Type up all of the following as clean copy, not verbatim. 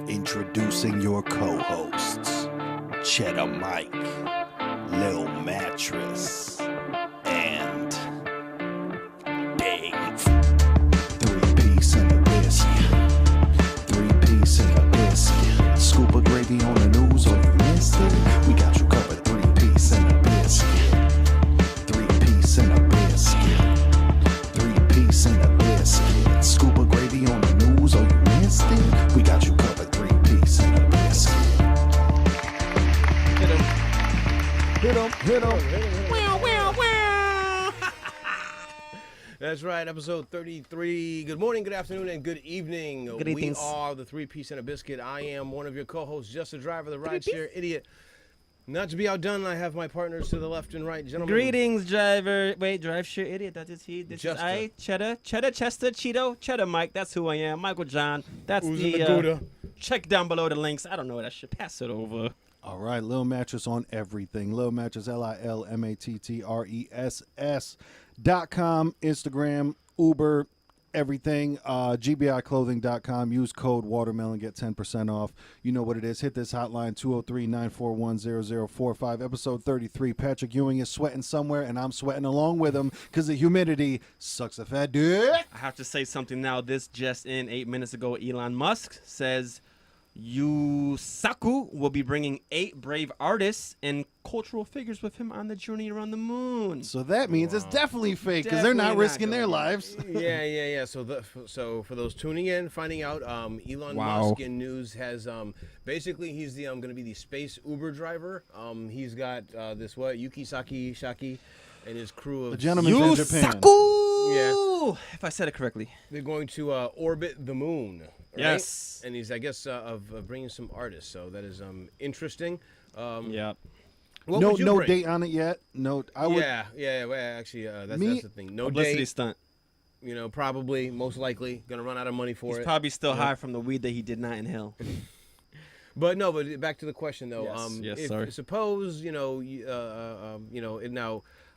Introducing your co-hosts, Chedda Mike, Lil Mattress, and Dave. 3-piece and a biscuit. 3-piece and a biscuit. Scoop of gravy on the news or you missed it. We got you covered. 3-piece and a biscuit. 3-piece and a biscuit. 3-piece and a biscuit. Scoop of gravy on the news or you missed it. We got you covered. 3-piece and a biscuit. Hit him. Wow, wow, wow. That's right, episode 33. Good morning, good afternoon, and good evening. Good we evenings. are the 3-piece and a biscuit. I am one of your co-hosts, just a driver, the rideshare idiot. Not to be outdone, I have my partners to the left and right, gentlemen. Greetings, driver. Wait, drive share idiot. That is he. This Chester. is I. Chedda, Chester, Cheeto, Chedda Mike. That's who I am. Michael John. That's Who's the. in the Gouda? Check down below the links. I don't know that shit. Pass it over. All right, Lil Mattress on everything. Lil Mattress, LilMattress.com, Instagram, Uber, everything. GBIClothing.com. Use code Watermelon, get 10% off. You know what it is. Hit this hotline, 203-941-0045. Episode 33. Patrick Ewing is sweating somewhere, and I'm sweating along with him because the humidity sucks a fat dick. I have to say something now. This just in 8 minutes ago. Elon Musk says Yusaku will be bringing 8 brave artists and cultural figures with him on the journey around the moon. So that means it's definitely fake because they're not Definitely risking their going. lives. Yeah. So for those tuning in, finding out, Elon Musk in news has basically he's the going to be the space Uber driver. He's got Yuki Shaki and his crew of The gentleman's in Japan. Yusaku! Yeah. If I said it correctly. They're going to orbit the moon. Right? Yes. And he's, I guess, of bringing some artists. So that is interesting. Yeah. What No would you bring? date on it yet. No, I would. Yeah. Well, actually, that's the thing. No Publicity date. stunt. You know, probably, most likely, gonna run out of money for He's it. probably still high from the weed that he did not inhale. But back to the question though. Yes, if, sorry. Suppose now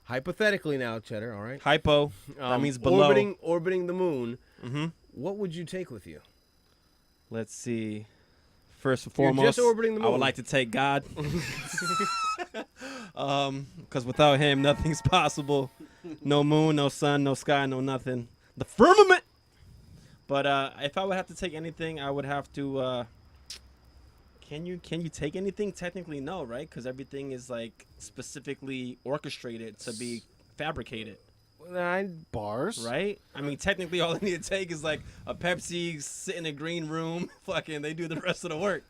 hypothetically now, Cheddar. All right. Hypo. That means below. Orbiting the moon. Mm-hmm. What would you take with you? Let's see. First and You're foremost, just orbiting the I would moon. like to take God. Because without him, nothing's possible. No moon, no sun, no sky, no nothing. The firmament. But if I would have to take anything, I would have to. Can you take anything? Technically, no, right? Because everything is like specifically orchestrated to be fabricated. Bars. Right? I mean, technically, all I need to take is like a Pepsi, sit in a green room, fucking, they do the rest of the work.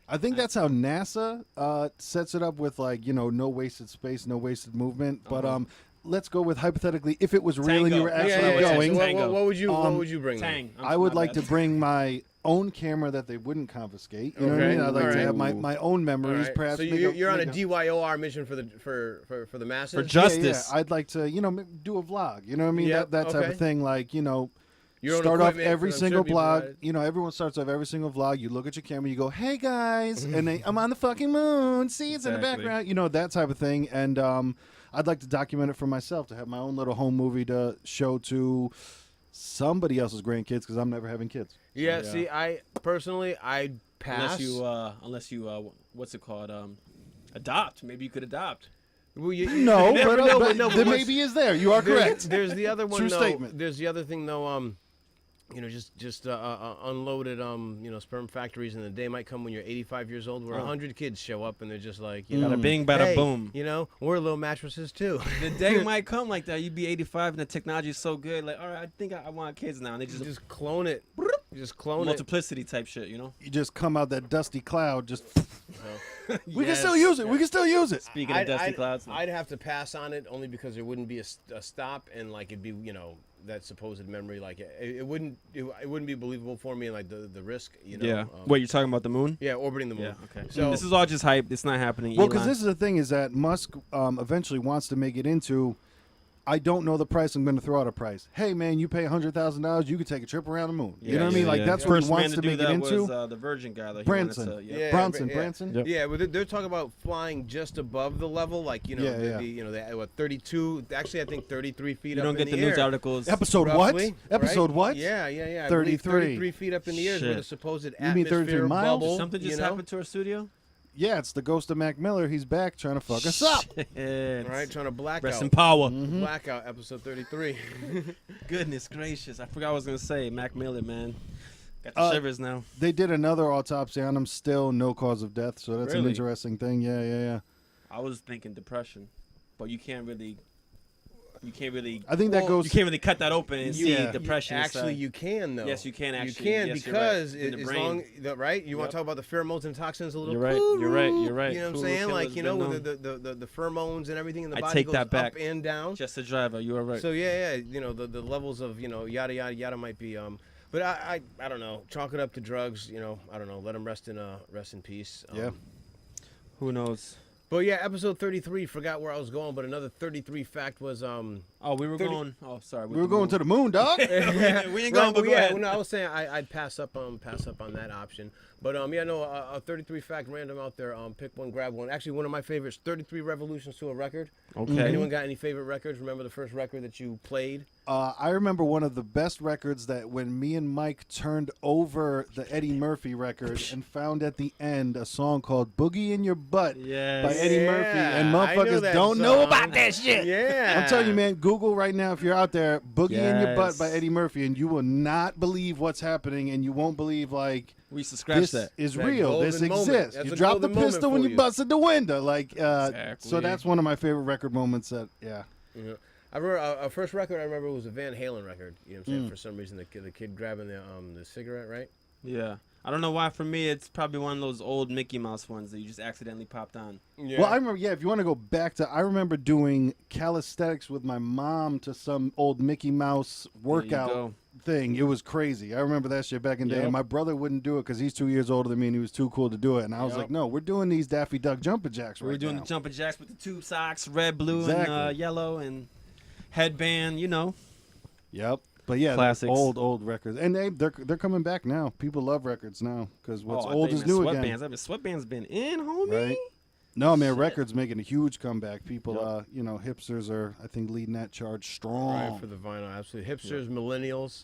I think that's how NASA sets it up with no wasted space, no wasted movement. But let's go with hypothetically, if it was real and you were actually going, So what would you bring? Tang. I would like to bring my own camera that they wouldn't confiscate. You know what I Okay. mean? I'd like All to right. have my own memories, Right. perhaps. So you're on a DYOR mission for the masses. For justice. Yeah. I'd like to, do a vlog. You know what I mean? Yep, That type okay. of thing. Like, Your own start off equipment, every I'm sure single be vlog. provided. Everyone starts off every single vlog. You look at your camera, you go, "Hey guys," and I'm on the fucking moon. See, it's in the Exactly. background. That type of thing. And I'd like to document it for myself to have my own little home movie to show to somebody else's grandkids because I'm never having kids. Yeah. See, I personally, I'd pass. Unless you what's it called? Adopt. Maybe you could adopt. Well, you No, never but, know, but no, the but maybe is there. You are correct. There's the other one. True though. statement. There's the other thing though. Just unloaded sperm factories, and the day might come when you're 85 years old, where 100 kids show up, and they're just like, Bada bing, bada hey, boom. we're little mattresses too. The day might come like that. You'd be 85 and the technology is so good. Like, all right, I think I want kids now. And they just clone it. Just clone multiplicity type shit, You just come out that dusty cloud. Just it. we can still use it. We can still use it. Speaking of dusty clouds. I'd have to pass on it only because there wouldn't be a stop, and like it'd be that supposed memory, like it wouldn't be believable for me, and like the risk. Yeah. Wait, you're talking about the moon? Yeah, orbiting the moon. Yeah. Okay. So this is all just hype. It's not happening. Well, because Elon. this is the thing is that Musk eventually wants to make it into. I don't know the price. I'm going to throw out a price. Hey, man, you pay $100,000, you could take a trip around the moon. You know what I mean? Like, that's what he wants to make it into. Was, the Virgin guy. That Branson. Branson. Yep. Yeah, but they're talking about flying just above the level, like, you know, what, 32, actually, I think 33 feet up in the air. You don't get the news articles. Episode roughly, what? Episode what? Yeah. 33 feet up in the air is where the supposed you mean 33 miles? bubble. Something just happened to our studio? Yeah, it's the ghost of Mac Miller. He's back trying to fuck us up. All right, trying to black Rest out. in power. Blackout, episode 33. Goodness gracious. I forgot what I was going to say. Mac Miller, man. Got the shivers now. They did another autopsy on him. Still no cause of death, so that's an Really? interesting thing. Yeah. I was thinking depression, but you can't really. I think that goes. You can't really cut that open and see depression. Actually, you can though. Yes, you can actually. You can yes, because right. as long, right? You want to talk about the pheromones and toxins a little? You're right. You're right. You're right. You know what I'm saying? Like, you know, with the pheromones and everything in the body goes up and down. Just a driver. You are right. So yeah. You know, the levels of, you know, yada yada yada might be but I don't know. Chalk it up to drugs. You know, I don't know. Let them rest in peace. Yeah. Who knows? But yeah, episode 33. Forgot where I was going, but another 33 fact was we were going. Oh, sorry. We were going to the moon, dog. We ain't going, but go ahead. No, I was saying I'd pass up on that option. But a 33 fact random out there. Pick one, grab one. Actually, one of my favorites. 33 revolutions to a record. Okay. Anyone got any favorite records? Remember the first record that you played? I remember one of the best records that when me and Mike turned over the Eddie Murphy record and found at the end a song called "Boogie in Your Butt" by Eddie Murphy, and motherfuckers don't know about that shit. Yeah, I'm telling you, man. Google right now if you're out there, "Boogie in Your Butt" by Eddie Murphy, and you will not believe what's happening, and you won't believe like. We used to scratch this is that real. This exists. That's you drop the pistol when you busted the window. Like, exactly. So that's one of my favorite record moments. Yeah. I remember our first record. I remember was a Van Halen record. You know what I'm saying? For some reason, the kid grabbing the cigarette, right? Yeah. I don't know why. For me, it's probably one of those old Mickey Mouse ones that you just accidentally popped on. Yeah. Well, I remember. Yeah, if you want to go back to, I remember doing calisthenics with my mom to some old Mickey Mouse workout thing. It was crazy. I remember that shit back in the day. And my brother wouldn't do it because he's 2 years older than me and he was too cool to do it. And I was like, no, we're doing these Daffy Duck jumping jacks right now. We're doing the jumping jacks with the tube socks, red, blue, and yellow, and headband, you know. Yep. But yeah, classics. Old records. And they're coming back now. People love records now because what's old is new again. Sweatbands been in, homie. Right. No, man, records making a huge comeback. People, hipsters are, I think, leading that charge strong. Right, for the vinyl, absolutely. Hipsters, millennials.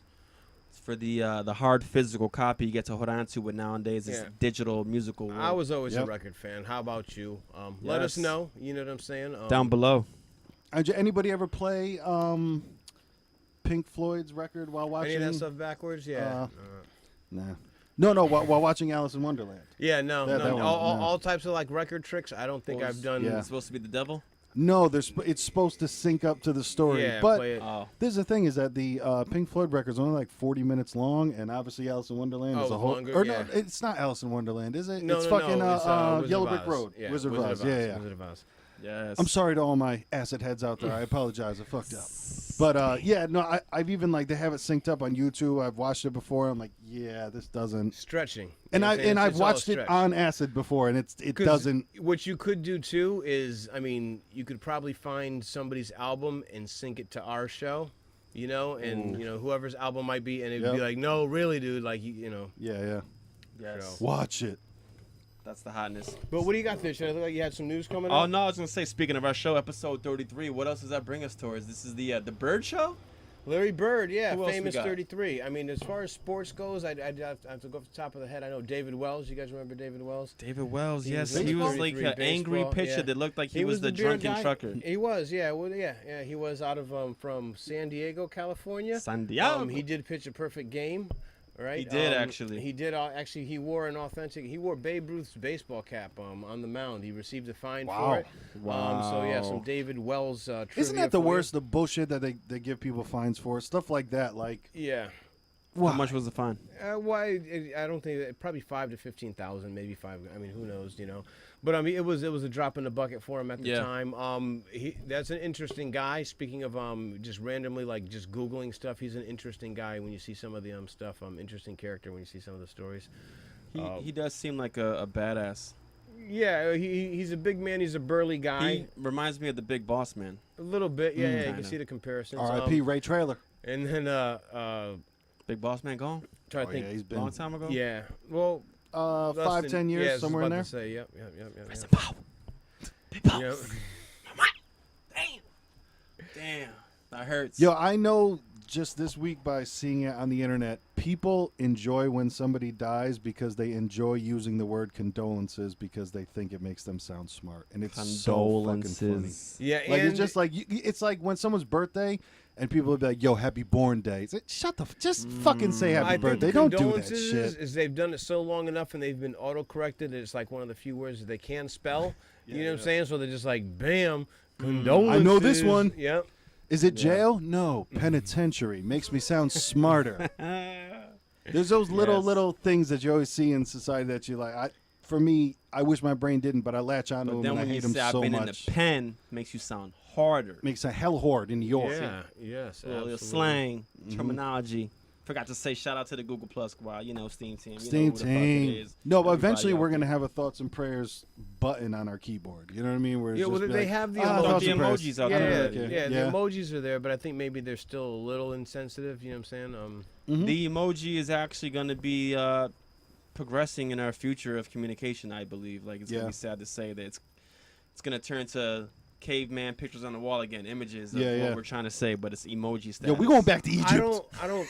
For the hard physical copy you get to hold on to, but nowadays it's digital musical world. I was always a record fan. How about you? Let us know. You know what I'm saying? Down below. Anybody ever play Pink Floyd's record while watching? Any of that stuff backwards? Yeah. Nah. No. While watching Alice in Wonderland. Yeah, no. All types of like record tricks. I don't think I've done. It's supposed to be the devil. No, it's supposed to sync up to the story. Yeah, but play it. There's the thing is that the Pink Floyd record's only like 40 minutes long, and obviously Alice in Wonderland is a whole. Longer, no, it's not Alice in Wonderland, is it? No, it's fucking it's, Yellow Brick Road. Yeah, Wizard of Oz. Yeah. Wizard of Oz. Yes. I'm sorry to all my acid heads out there. I apologize. I fucked up. But I've even like they have it synced up on YouTube. I've watched it before. I'm like, yeah, this doesn't stretching. And I've watched it on acid before, and it doesn't. What you could do too is, I mean, you could probably find somebody's album and sync it to our show, you know, and you know whoever's album might be, and it'd be like, no, really, dude, like you know. Yeah. Yes. Watch it. That's the hotness. But what do you got there? Should I look like you had some news coming up? Oh, no, I was going to say, speaking of our show, episode 33, what else does that bring us towards? This is the Bird Show? Larry Bird, yeah, Who else famous we got? 33. I mean, as far as sports goes, I'd have to go off the top of the head. I know David Wells. You guys remember David Wells? David Wells, yes. was He was like an 33 angry baseball, pitcher yeah. that looked like he was the beard drunken guy. trucker. He was, yeah. Well, yeah. He was out of from San Diego, California. San Diego. He did pitch a perfect game. Right? He did, actually. He did. Actually, he wore He wore Babe Ruth's baseball cap on the mound. He received a fine for it. Wow. So yeah, some David Wells. Trivia Isn't that the for you. worst? The bullshit that they give people fines for stuff like that. Like, Yeah. How much was the fine? Why? I don't think probably 5 to 15,000, maybe 5. I mean, who knows? You know. But I mean, it was a drop in the bucket for him at the time. That's an interesting guy. Speaking of just randomly like just Googling stuff, he's an interesting guy when you see some of the stuff. Interesting character when you see some of the stories. He does seem like a badass. Yeah, he's a big man. He's a burly guy. He reminds me of the Big Boss Man. A little bit, yeah. You Kinda. can see the comparisons. R.I.P. Ray Trailer. And then Big Boss Man gone? try to think. Yeah, he's been Long time ago? Yeah. Well, 5-10 years, yeah, somewhere in there. To say, yep. Rest in power. Big Boss. Yep. Damn. That hurts. Yo, I know just this week by seeing it on the internet, people enjoy when somebody dies because they enjoy using the word condolences because they think it makes them sound smart, and it's so fucking funny. Condolences. Yeah, Like and it's just like it's like when someone's birthday and people will be like, "Yo, happy born day." It's like, shut the just fucking say happy I birthday. think Don't do that condolences shit. is they've done it so long enough and they've been auto-corrected that it's like one of the few words that they can spell. You know what I'm saying? So they're just like, bam, condolences. I know this one. Yep. Is it jail? No, penitentiary. Makes me sound smarter. There's those little things that you always see in society that you like. For me, I wish my brain didn't, but I latch on to But them then and I when you hate them say I've so been much. in the pen, makes you sound harder. Makes a hell horde in New York. Yeah. Yes. A little Absolutely. slang, terminology. Forgot to say shout out to the Google Plus squad. You know, Steam Team. You Steam know who the fuck it team. is. No, but Everybody eventually out we're there. gonna have a thoughts and prayers button on our keyboard. You know what I mean? Where it's Yeah, well, just be they like, have the thoughts emoji. and prayers. emojis out Yeah, there. yeah, Yeah. the emojis are there, but I think maybe they're still a little insensitive. You know what I'm saying? The emoji is actually going to be progressing in our future of communication, I believe. Like, it's going Yeah. to be sad to say that it's going to turn to caveman pictures on the wall again, images of Yeah, what yeah. we're trying to say, but it's emoji status. Yo, we going back to Egypt. I don't.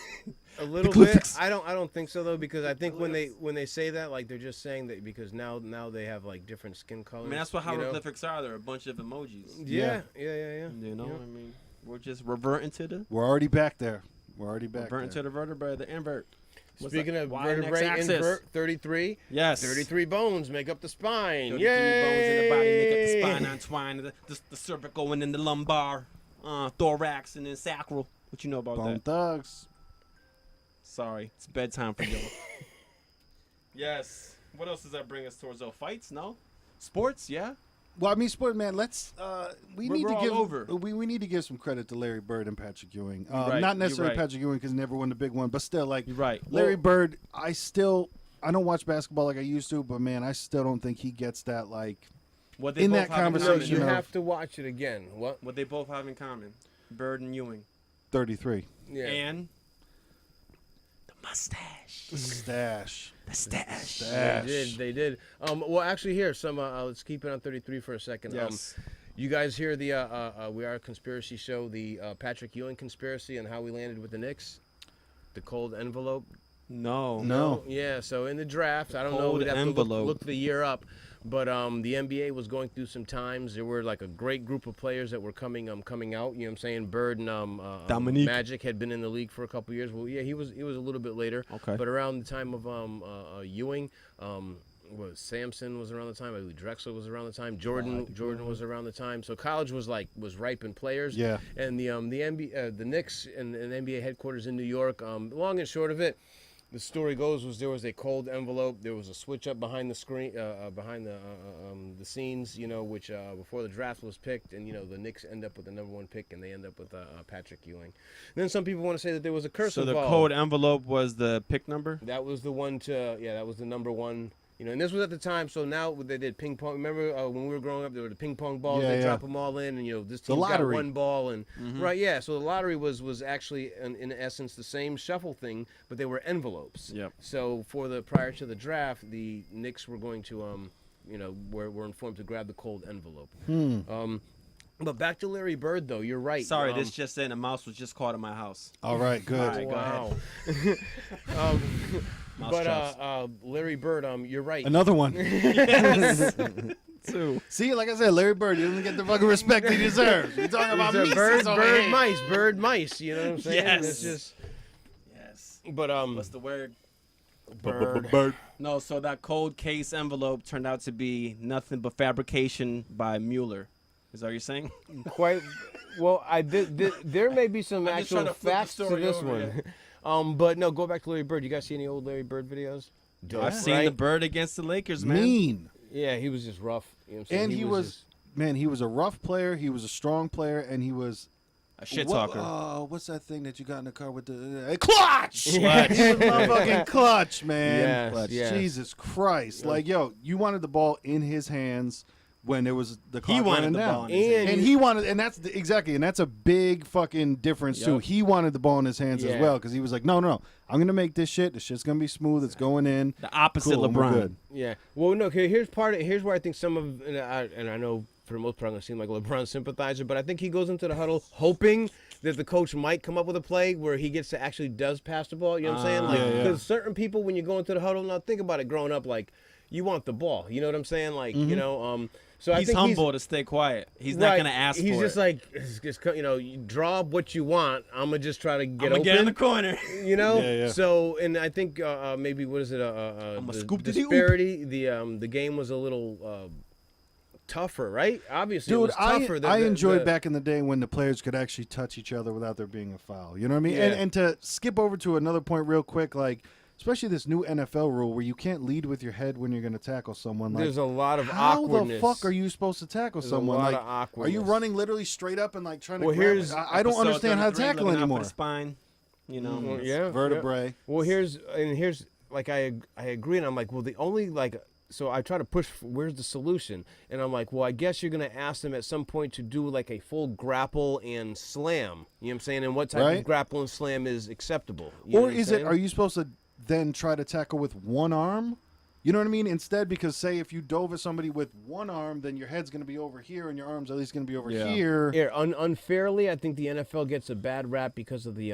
A little bit. Glyphics. I don't think so though, because I think when they say that, like they're just saying that because now they have like different skin I colors. mean, that's what you know? hieroglyphics are. They're a bunch of emojis. Yeah. You know, Yeah. I mean, we're just reverting to the We're already back there. reverting to the vertebrae, the invert. What's Speaking that? of Y and vertebrae, X-axis. invert 33. Yes. 33 bones make up the spine. 33 bones in the body make up the Yay! spine entwined, the cervical and then the lumbar, thorax and then sacral. What you know about Bone that? thugs. Sorry, it's bedtime for y'all. Yes. What else does that bring us towards? Oh, fights? No. Sports? Yeah. Well, I mean, sport man. Let's we We're need to all give over. we need to give some credit to Larry Bird and Patrick Ewing. right, Not you're necessarily right. Patrick Ewing because he never won the big one, but still, like You're right. Larry Well, Bird. I don't watch basketball like I used to, but man, I still don't think he gets that like. what they in both that have in No, conversation you common. of- have to watch it again. What? What they both have in common. Bird and Ewing. 33 Yeah. And the mustache. stash. The stash. They did. Well, actually, here some. Let's keep it on 33 for a second. Yes. You guys hear the We Are a Conspiracy show, the Patrick Ewing conspiracy, and how we landed with the Knicks, the cold envelope. No. Yeah. So in the draft, I don't know. Cold We'd have to envelope. look the year up, but the NBA was going through some times. There were like a great group of players that were coming out. You know what I'm saying? Bird and Dominique. Magic had been in the league for a couple years. Well, yeah, he was a little bit later. Okay. But around the time of Ewing, Samson was around the time. I believe Drexler was around the time. Jordan was around the time. So college was ripe in players. Yeah. And the NBA, the Knicks and NBA headquarters in New York. Long and short of it, the story goes there was a cold envelope. There was a switch up behind the screen, behind the scenes. You know, which before the draft was picked, and you know the Knicks end up with the #1 pick, and they end up with Patrick Ewing. Then some people want to say that there was a curse So the involved. code envelope was the pick number? That was the one that was the #1. You know, and this was at the time. So now they did ping pong. Remember when we were growing up, there were the ping pong balls. Yeah, they yeah. drop them all in, and you know this The team got lottery. one ball, and right, yeah. So the lottery was actually in essence the same shuffle thing, but they were envelopes. Yep. So prior to the draft, the Knicks were going to were informed to grab the cold envelope. But back to Larry Bird, though. You're right. Sorry, this just in. A mouse was just caught in my house. All right, good. All right, go ahead. Wow. Mouse But traps. Larry Bird, you're right. Another one. Two. See, like I said, Larry Bird, he doesn't get the fucking respect he deserves. We're talking about He's a Mises over here. bird, mice. You know what I'm saying? Yes. It's just, Yes. but What's the word? bird. No, so that cold case envelope turned out to be nothing but fabrication by Mueller. Is that what you're saying? Quite well. I did. There may be some I'm just trying actual to flip the facts to story this over one. here. But no, go back to Larry Bird. You guys see any old Larry Bird videos? I've seen the bird against the Lakers, man. Mean. Yeah, he was just rough. You know what I'm saying? And he was, man, he was a rough player. He was a strong player, and he was A shit talker. Oh, what's that thing that you got in the car with the clutch? He was motherfucking clutch, man. Yes. Jesus Christ! Like, yo, you wanted the ball in his hands when there was the clock He wanted running the down, ball in his hands. and he wanted, and that's a big fucking difference too. Yep. He wanted the ball in his hands as Yeah. well because he was like, no, I'm gonna make this shit. The shit's gonna be smooth. It's going in. The opposite Cool, we're LeBron. good. Yeah. Well, no. Here's where I think some of, and I know for the most part I'm gonna seem like a LeBron sympathizer, but I think he goes into the huddle hoping that the coach might come up with a play where he gets to actually does pass the ball. You know what I'm saying? Like, yeah. because certain people, when you go into the huddle, now think about it. Growing up, like, you want the ball. You know what I'm saying? Like, you know. So I He's think humble to stay quiet. He's not gonna ask for it. He's just like, you know, you draw what you want. I'm gonna just try to get I'm gonna open. get in the corner. You know. Yeah. So, and I think maybe what is it? I'ma The scoop to the oop. disparity. The game was a little tougher, right? Obviously, it Dude, was tougher. I enjoyed back in the day when the players could actually touch each other without there being a foul. You know what I mean? Yeah. And to skip over to another point real quick, like, especially this new NFL rule where you can't lead with your head when you're going to tackle someone. Like, There's a lot of how awkwardness. the fuck are you supposed to tackle There's someone? a lot Like, of are awkwardness. you running literally straight up and like trying to Well, grab here's it? I don't Episode understand how to 33, tackle looking out for anymore. the spine, you know. Well, it's- yeah, Vertebrae. yeah. Well, here's like I agree, and I'm like, well, the only like. So I try to push, where's the solution? And I'm like, well, I guess you're going to ask them at some point to do like a full grapple and slam. You know what I'm saying? And what type Right. of grapple and slam is acceptable? You know Or what I'm is it, saying? are you supposed to then try to tackle with one arm? You know what I mean? Instead, because say if you dove at somebody with one arm, then your head's going to be over here and your arm's at least going to be over here. Here, unfairly, I think the NFL gets a bad rap because of the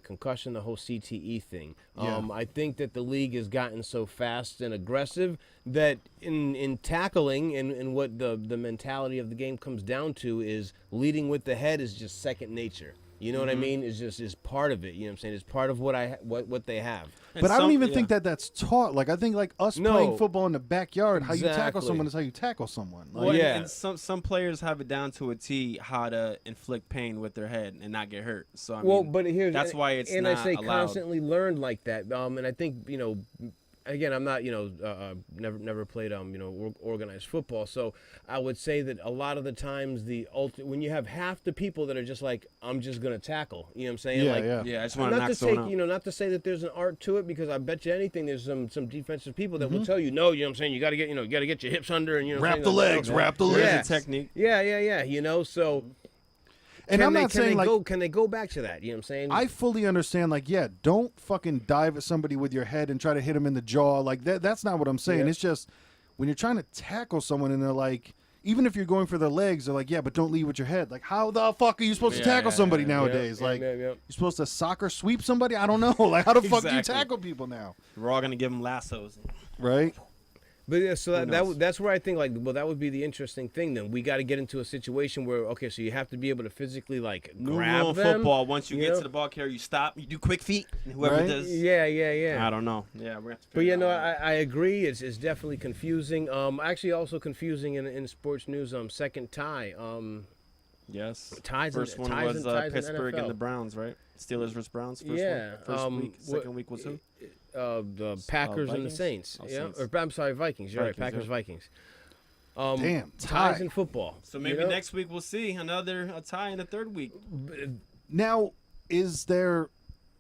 concussion, the whole CTE thing. Yeah. I think that the league has gotten so fast and aggressive that in tackling and what the mentality of the game comes down to is leading with the head is just second nature. You know what I mean? It's just is part of it. You know what I'm saying? It's part of what they have. But I don't even think that that's taught. Like, I think like us No. playing football in the backyard, how you tackle Exactly. someone is how you tackle someone. Like, Well, yeah. and some players have it down to a T how to inflict pain with their head and not get hurt. So I mean, Well, but here's that's why it's and not I say allowed. constantly learned like that. And I think again, I'm not never played organized football, so I would say that a lot of the times when you have half the people that are just like I'm just gonna tackle, you know what I'm saying? Yeah, like, yeah. yeah, I just want to not knock to someone say out. not to say that there's an art to it because I bet you anything there's some defensive people that will tell you no, you know what I'm saying? You got to get your hips under and you know what I'm Wrap the saying? legs, wrap the There's legs. a technique. Yeah. So And I'm not saying like can they go back to that? You know what I'm saying? I fully understand. Like, yeah, don't fucking dive at somebody with your head and try to hit them in the jaw. Like that's not what I'm saying. Yeah. It's just when you're trying to tackle someone and they're like, even if you're going for their legs, they're like, yeah, but don't lead with your head. Like, how the fuck are you supposed to tackle somebody nowadays? Yeah, Like, yeah. you're supposed to soccer sweep somebody? I don't know. Like, how the fuck do you Exactly. tackle people now? We're all gonna give them lassos. Right? But yeah, so knows? that's where I think that would be the interesting thing. Then we got to get into a situation where so you have to be able to physically like New grab rule in them. football. Once you get know? to the ball carrier, you stop. You do quick feet. And whoever Right? does, Yeah. I don't know. Yeah, we're gonna have to. But figure yeah, it no, out. I agree. It's definitely confusing. Actually, also confusing in sports news. Second tie. Yes. Ties in- First one ties was in- ties in Pittsburgh and NFL. the Browns, right? Steelers versus Browns. First Yeah, one. First week. Second week was who? The Packers and the Vikings? Saints. Oh, yeah, Saints. or I'm sorry, Vikings. You're right, Vikings, Packers, yeah. Vikings. Damn, ties tie. in football. So maybe you know? next week we'll see a tie in the third week. Now, is there,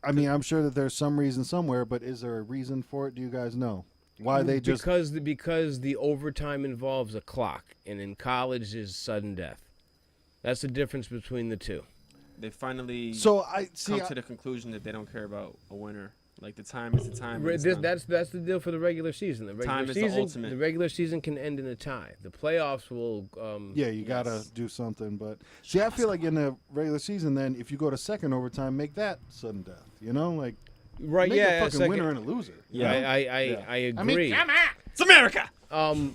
I mean, I'm sure that there's some reason somewhere, but is there a reason for it? Do you guys know? Why they just. because the overtime involves a clock, and in college is sudden death. That's the difference between the two. They finally So I see. come to the conclusion that they don't care about a winner. Like the time is the time. and it's done. That's the deal for the regular season. The regular Time is the season, ultimate. the regular season can end in a tie. The playoffs will. Yeah, you gotta do something. But see, I feel like in the regular season, then if you go to second overtime, make that sudden death. You know, like right. make Yeah, a fucking second- winner and a loser. you Yeah. know? I I mean, agree. come on. It's America.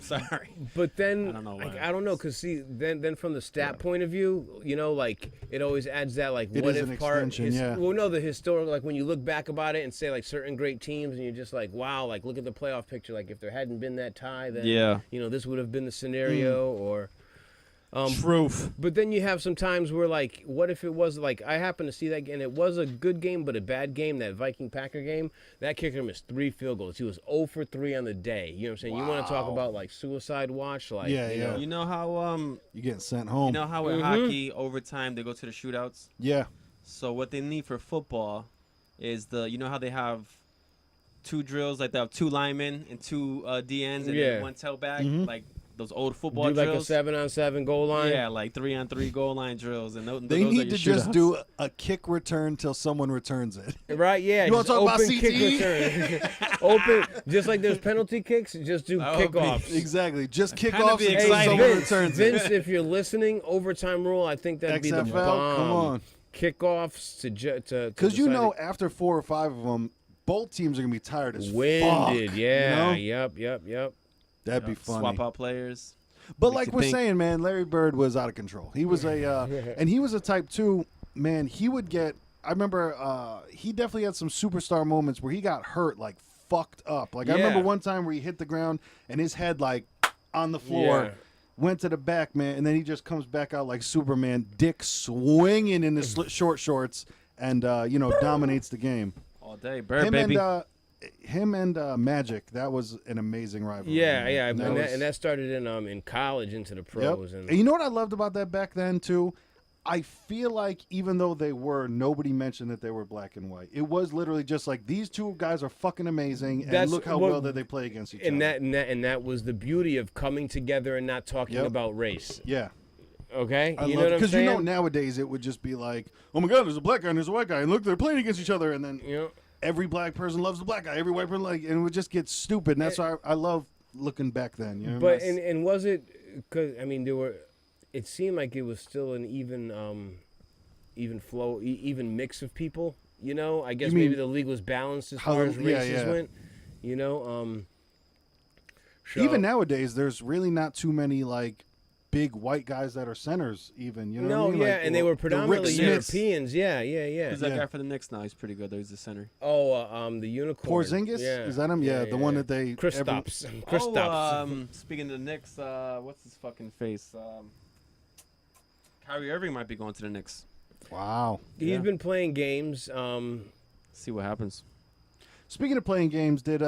Sorry, but then I don't know why. I don't know because see, then from the stat point of view, like it always adds that like It what is if an part. extension, yeah. Well, no, the historical like when you look back about it and say like certain great teams, and you're just like, wow, like look at the playoff picture. Like if there hadn't been that tie, then Yeah. this would have been the scenario or. Truth. But then you have some times where, like, what if it was, like, I happened to see that game, and it was a good game but a bad game, that Viking-Packer game. That kicker missed 3 field goals. He was 0 for 3 on the day. You know what I'm saying? Wow. You want to talk about, like, suicide watch? Like, Yeah, you yeah. know. You know how You getting sent home. you know how in hockey overtime they go to the shootouts. Yeah. So what they need for football is you know how they have 2 drills, like they have 2 linemen and 2 DNs and then 1 tailback, like those old football Do drills. like a 7-on-7 goal line? Yeah, like 3-on-3 goal line drills, and those They are need your to just shootouts. do a kick return till someone returns it. Right, yeah. You wanna just talk about open kick CTE? return. Open, just like there's penalty kicks, just do That would be- kickoffs. Exactly. Just kinda kickoffs be until exciting. someone Vince, returns Vince, it. if you're listening, overtime rule, I think that'd be the XFL, bomb. come on. Kickoffs to Because you decide know, it. after 4 or 5 of them, both teams are gonna be tired as Winded, fuck. yeah, You know? yep. That'd be funny. Swap out players. But Makes like you we're think. saying, man, Larry Bird was out of control. He was and he was a type 2, man. He would get, I remember he definitely had some superstar moments where he got hurt, like fucked up. Like I remember Yeah. one time where he hit the ground and his head like on the floor, Yeah. went to the back, man, and then he just comes back out like Superman, dick swinging in his short shorts, and dominates the game. All day, Bird, baby. Him and Magic, that was an amazing rivalry. Yeah, man. yeah, And and that started in college into the Yep. pros. And you know what I loved about that back then too? I feel like even though they were, nobody mentioned that they were black and white. It was literally just like these 2 guys are fucking amazing, and That's look how what- well that they play against each and other. that was the beauty of coming together and not talking Yep. about race. Yeah, Okay, I you love know it what I'm because saying? nowadays it would just be like, oh my god, there's a black guy and there's a white guy, and look, they're playing against each other, and then You know? every black person loves the black guy, every white person and it would just get stupid. And that's why I love looking back then. You know, But and was it? Because I mean, there were. It seemed like it was still an even flow, even mix of people. You know, I guess You mean maybe the league was balanced as how far the- as yeah, races yeah. went. You know, so- even nowadays, there's really not too many like big white guys that are centers. Even you know, No, what I mean? yeah, Like, and they well, were the Rick predominantly Smiths. Europeans. Yeah. Who's that Yeah. guy for the Knicks now? He's pretty good. Though. He's the center. Oh, the unicorn. Porzingis? Yeah. Is that him? Yeah, the one that they Kristaps. Oh, Kristaps. speaking of the Knicks, what's his fucking face? Kyrie Irving might be going to the Knicks. Wow. He's Yeah. been playing games. See what happens. Speaking of playing games, did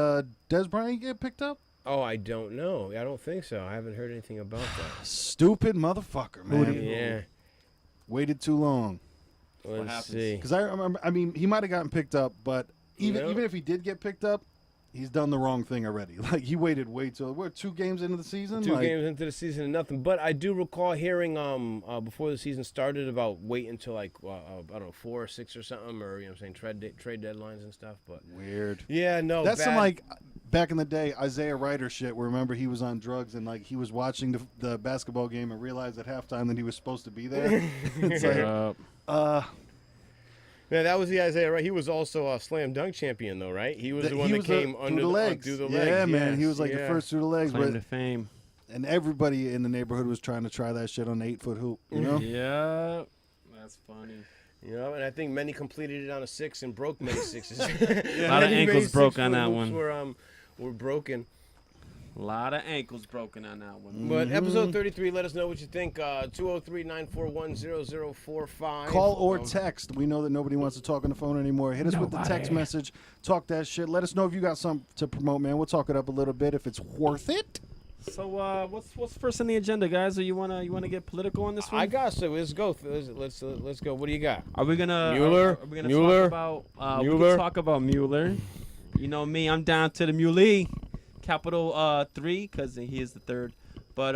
Des Bryant get picked up? Oh, I don't know. I don't think so. I haven't heard anything about that. Stupid motherfucker, man. Yeah. Waited too long. Let's happens? see. Because I remember, I mean, he might have gotten picked up, but even Yeah. even if he did get picked up, he's done the wrong thing already. Like he waited way too. We're 2 games into the season. Two like, games into the season and nothing. But I do recall hearing before the season started about wait until like I don't know 4 or 6 or something, or you know what I'm saying trade deadlines and stuff. But Weird. yeah, no, That's some bad- like back in the day Isaiah Ryder shit. Where remember he was on drugs and like he was watching the basketball game and realized at halftime that he was supposed to be there. It's like, Yeah, that was the Isaiah, right? He was also a slam dunk champion, though, right? He was the one that came through under the legs. through the Yeah, legs. man, yes, he was like the yeah. first through the legs. Claim But to fame. and everybody in the neighborhood was trying to try that shit on the 8-foot hoop. You know? Yeah, that's funny. You know, and I think many completed it on a 6 and broke many 6s. A lot of ankles broke on that one. Were broken. A lot of ankles broken on that one. But episode 33, let us know what you think. 203-941-0045. Call or text. We know that nobody wants to talk on the phone anymore. Hit us with the text message. Talk that shit. Let us know if you got something to promote, man. We'll talk it up a little bit if it's worth it. So what's first on the agenda, guys? Or you wanna get political on this one? I got so. Let's go. Let's go. What do you got? Are we gonna Mueller? Are we gonna Mueller? talk about we Mueller? can talk about Mueller? You know me, I'm down to the Muley, capital 3, because he is the third. But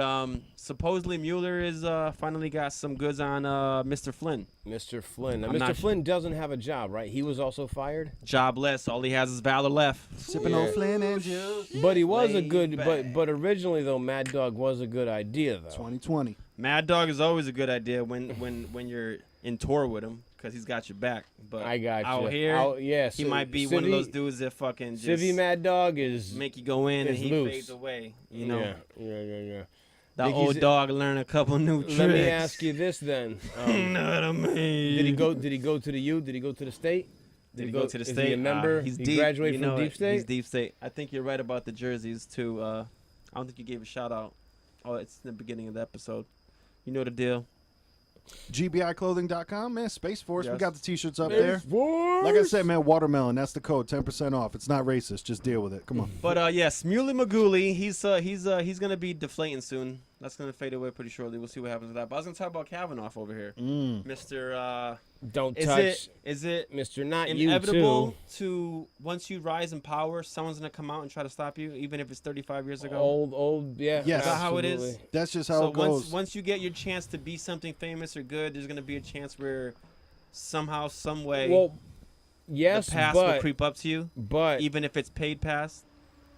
supposedly Mueller is finally got some goods on Mr. Flynn. Mr. Flynn. Now, I'm Mr. not- Flynn doesn't have a job, right? He was also fired. Jobless. All he has is valor left. Sipping Yeah. on Flynn and juice. But he was a Laid good. back. But originally though, Mad Dog was a good idea though. 2020. Mad Dog is always a good idea when you're in tour with him because he's got your back. But I got you. out here, yeah, he might be one of those dudes that fucking just Civvy Mad Dog is make you go in and is he loose. fades away. You know, Yeah. that Think old he's- dog learn a couple new tricks. Let me ask you this then. You know what I mean? Did he go to the U? Did he go to the state? Did he go to the is state? He a member? He's he deep. graduated You know from it. Deep State? He's Deep State. I think you're right about the jerseys too. I don't think you gave a shout out. Oh, it's in the beginning of the episode. You know the deal. GBIclothing.com, man. Space Force. We Yes. got the T-shirts up there. Like I said, man, watermelon. That's the code. 10% off. It's not racist. Just deal with it. Come on. But yes, Muley Magooly, he's gonna be deflating soon. That's gonna fade away pretty shortly. We'll see what happens with that. But I was gonna talk about Kavanaugh over here, Mr. Don't Is touch, it Mr. Not inevitable you too. to once you rise in power, someone's gonna come out and try to stop you, even if it's 35 years ago? Old, yeah. Yes. Is that how it is? absolutely. That's just how So it goes. once you get your chance to be something famous or good, there's gonna be a chance where somehow, some way, Well, yes, the pass will but creep up to you, even if it's paid pass.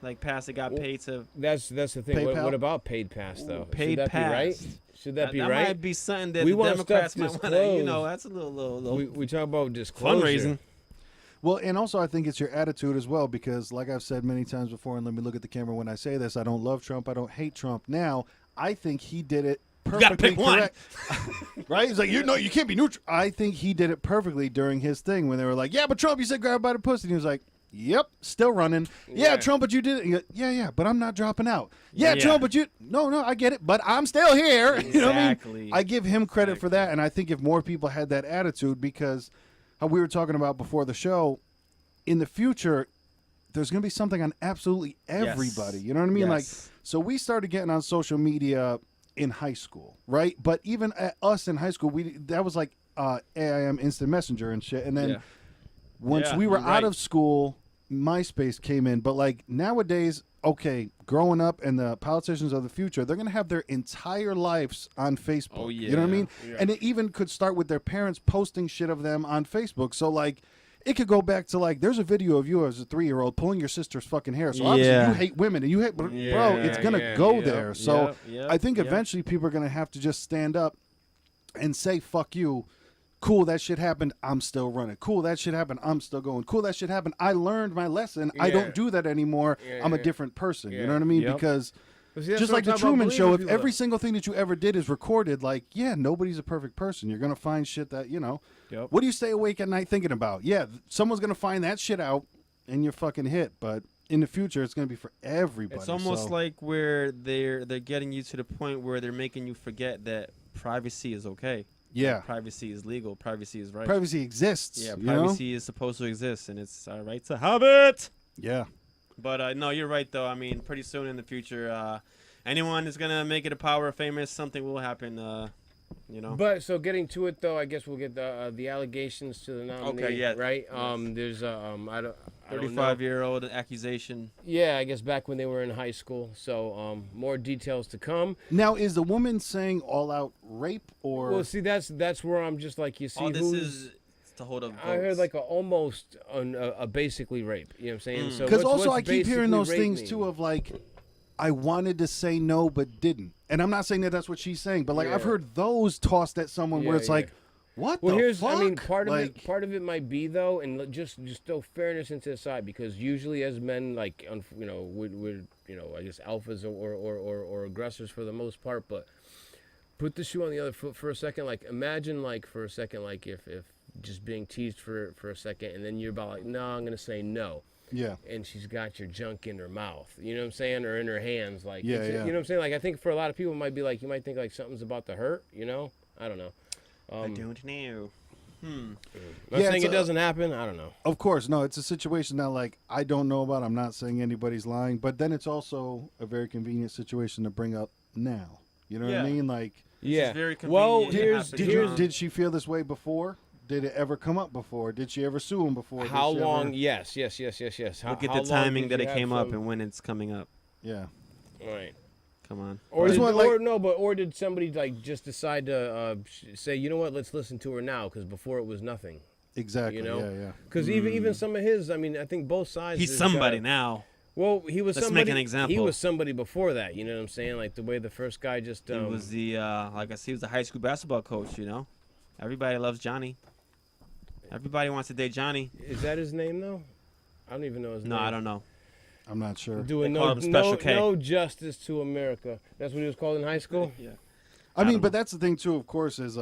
Like pass that got paid to that's the thing. PayPal? What about paid pass though? paid Should that pass. be right? Should that be that right? might be something that We the want Democrats stuff might want to, disclosed. that's a little we talk about disclosure. fundraising. Well, and also I think it's your attitude as well, because like I've said many times before, and let me look at the camera when I say this, I don't love Trump, I don't hate Trump. Now, I think he did it gotta perfectly pick one. correct. Right? He's like, you can't be neutral. I think he did it perfectly during his thing when they were like, yeah, but Trump, you said grab by the pussy. And he was like, yep, still running. Yeah, Yeah. Trump, but you did it. And he goes, yeah, but I'm not dropping out. Yeah, Yeah. Trump, but no, I get it, but I'm still here. You know what I mean? Exactly. I give him credit for that, and I think if more people had that attitude, because how we were talking about before the show, in the future, there's going to be something on absolutely everybody. You know what I mean? Yes. Like, so we started getting on social media in high school, right? But even at us in high school, that was like AIM Instant Messenger and shit. And then Yeah. once Yeah, we were you're out right. of school, MySpace came in. But like nowadays, okay, growing up and the politicians of the future, they're going to have their entire lives on Facebook. Oh, You know what I yeah. mean? Yeah. And it even could start with their parents posting shit of them on Facebook. So like, it could go back to like, there's a video of you as a 3-year-old pulling your sister's fucking hair. So obviously Yeah. you hate women and you hate, bro, it's going to go there. So Yep, I think yep. eventually people are going to have to just stand up and say, fuck you. Cool, that shit happened. I'm still running. Cool, that shit happened. I'm still going. Cool, that shit happened. I learned my lesson. I Yeah. don't do that anymore. Yeah, I'm a yeah. different person. You Yeah. know what I mean? Yep. Because But see, that's just what like the I'm talking about Truman Show, believing if people, every though. single thing that you ever did is recorded, like, yeah, nobody's a perfect person. You're going to find shit that, Yep. what do you stay awake at night thinking about? Yeah, someone's going to find that shit out and you're fucking hit. But in the future, it's going to be for everybody. It's almost so. like where they're getting you to the point where they're making you forget that privacy is okay. Yeah. Privacy is legal. Privacy is right. Privacy exists. Yeah, you know? privacy is supposed to exist, and it's our right to have it. Yeah. But no, you're right though. I mean, pretty soon in the future, anyone is gonna make it a power famous. Something will happen. But so getting to it though, I guess we'll get the allegations to the nominee. Okay, yeah. Right. Yes. There's I don't 35-year-old accusation. Yeah, I guess back when they were in high school. So more details to come. Now, is the woman saying all out rape or? Well, see, that's where I'm just like, you see, All this who's. is to hold up votes. I heard like a basically rape. You know what I'm saying? So Because what's also I keep hearing basically those rape things mean? too of like, I wanted to say no but didn't, and I'm not saying that that's what she's saying, but like I've Yeah. heard those tossed at someone where Yeah, it's yeah. like, what Well, the here's fuck? I mean part like, of it might be though, and just throw fairness into the side, because usually as men, like would I guess alphas or aggressors for the most part, but put the shoe on the other foot for a second. Like imagine like for a second, like if just being teased for a second, and then you're about like, no, I'm gonna say no. yeah, And she's got your junk in her mouth, you know what I'm saying, or in her hands, like, Yeah, it's- yeah. you know what I'm saying. Like I think for a lot of people, it might be like, you might think like something's about to hurt, I don't know. I don't know. Not Yeah, saying it's it doesn't happen. I don't know. of course, no, it's a situation that like I don't know about. I'm not saying anybody's lying, but then it's also a very convenient situation to bring up now. You know what I Yeah. mean? Like, Yeah. very Well, convenient. It here's happens. here's did she feel this way before? Did it ever come up before? Did she ever sue him before? Did how she long? ever- Yes. How, Look at how the long timing did that you it have came up some- and when it's coming up. Yeah. Right. Come on. Or This did, one, like- or did somebody like just decide to say, you know what, let's listen to her now, because before it was nothing. Exactly. You know? Yeah. Because even some of his, I mean, I think both sides. He's is, somebody now. Well, he was Let's somebody. make an example. He was somebody before that. You know what I'm saying? Like the way the first guy just. He was the like I said, he was the high school basketball coach. Everybody loves Johnny. Everybody wants to date Johnny. Is that his name though? I don't even know his name. No, I don't know. I'm not sure. Doing They call no, him Special no, K. no justice to America. That's what he was called in high school. Yeah. I mean, don't but know. that's the thing too. Of course, is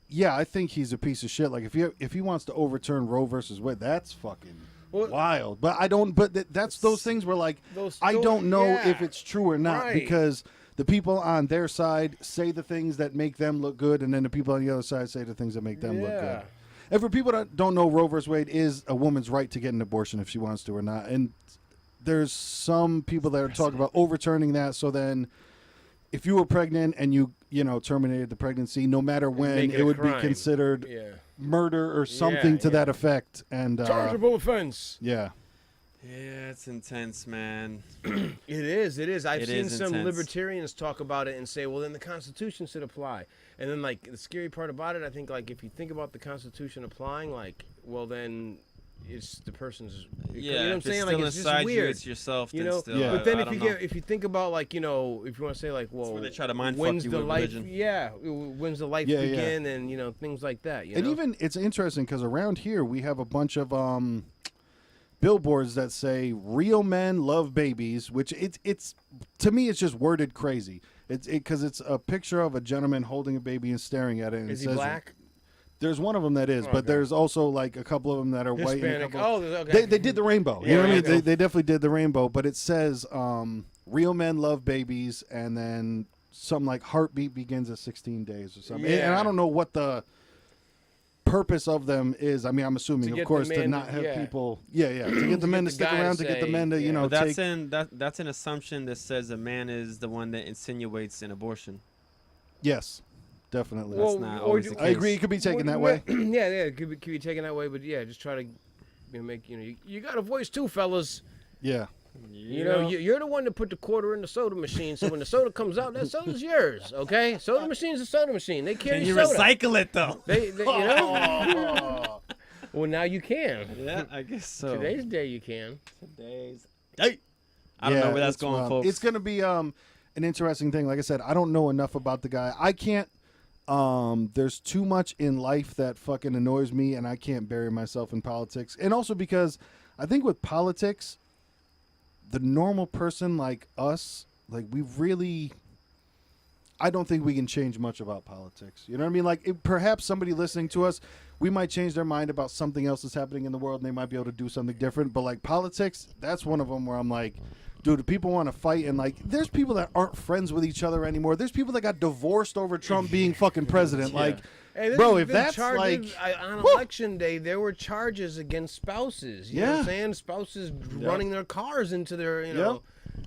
yeah, I think he's a piece of shit. Like if he wants to overturn Roe versus Wade, that's fucking Well- wild. But I don't. But that's those things where like Those I sto- don't know yeah. if it's true or not Right. because the people on their side say the things that make them look good, and then the people on the other side say the things that make them look good. And for people that don't know, Roe vs. Wade is a woman's right to get an abortion if she wants to or not. And there's some people that are talking about overturning that. So then, if you were pregnant and you terminated the pregnancy, no matter when, it would be considered murder or something to that effect. And chargeable offense. Yeah. Yeah, it's intense, man. It is. I've seen some libertarians talk about it and say, well, then the Constitution should apply. And then, like, the scary part about it, I think, like, if you think about the Constitution applying, like, well, then it's the person's. Yeah, you know what I'm saying? Like, it's just weird. It's yourself. You know. Still, yeah. But then if you think about, like, if you want to say, like, well, where they try to mind when's fuck you the with life? religion. Yeah, when's the life begin? And things like that. And even it's interesting because around here we have a bunch of billboards that say "Real men love babies," which it's to me it's just worded crazy. Because it's a picture of a gentleman holding a baby and staring at it. And is it he says, black? There's one of them that is, but there's also like a couple of them that are white. Hispanic. They did the rainbow. You know what I mean? They definitely did the rainbow. But it says "Real men love babies," and then something like "Heartbeat begins at 16 days" or something. Yeah. And I don't know what the purpose of them is. I mean, I'm assuming, of course, to not have people. To get the men to stick around, to get the men to that's an assumption that says a man is the one that insinuates an abortion. Yes, definitely. That's not always the case. I agree. It could be taken that way. It could be taken that way. But just try to make you got a voice too, fellas. Yeah. You're the one that put the quarter in the soda machine, so when the soda comes out, that soda's yours, okay? Soda machine's a soda machine. They carry you soda. recycle it, though. They Well, now you can. Yeah, I guess so. Today's day you can. I don't know where that's going, folks. It's going to be an interesting thing. Like I said, I don't know enough about the guy. I can't. There's too much in life that fucking annoys me, and I can't bury myself in politics. And also because I think with politics, the normal person like us, like I don't think we can change much about politics. You know what I mean? Like perhaps somebody listening to us, we might change their mind about something else that's happening in the world and they might be able to do something different. But like politics, that's one of them where I'm like, dude, people want to fight. And like, there's people that aren't friends with each other anymore. There's people that got divorced over Trump being fucking president. Like, hey, bro, if that's charges, on election day, there were charges against spouses. You know what I'm saying? Spouses running their cars into their,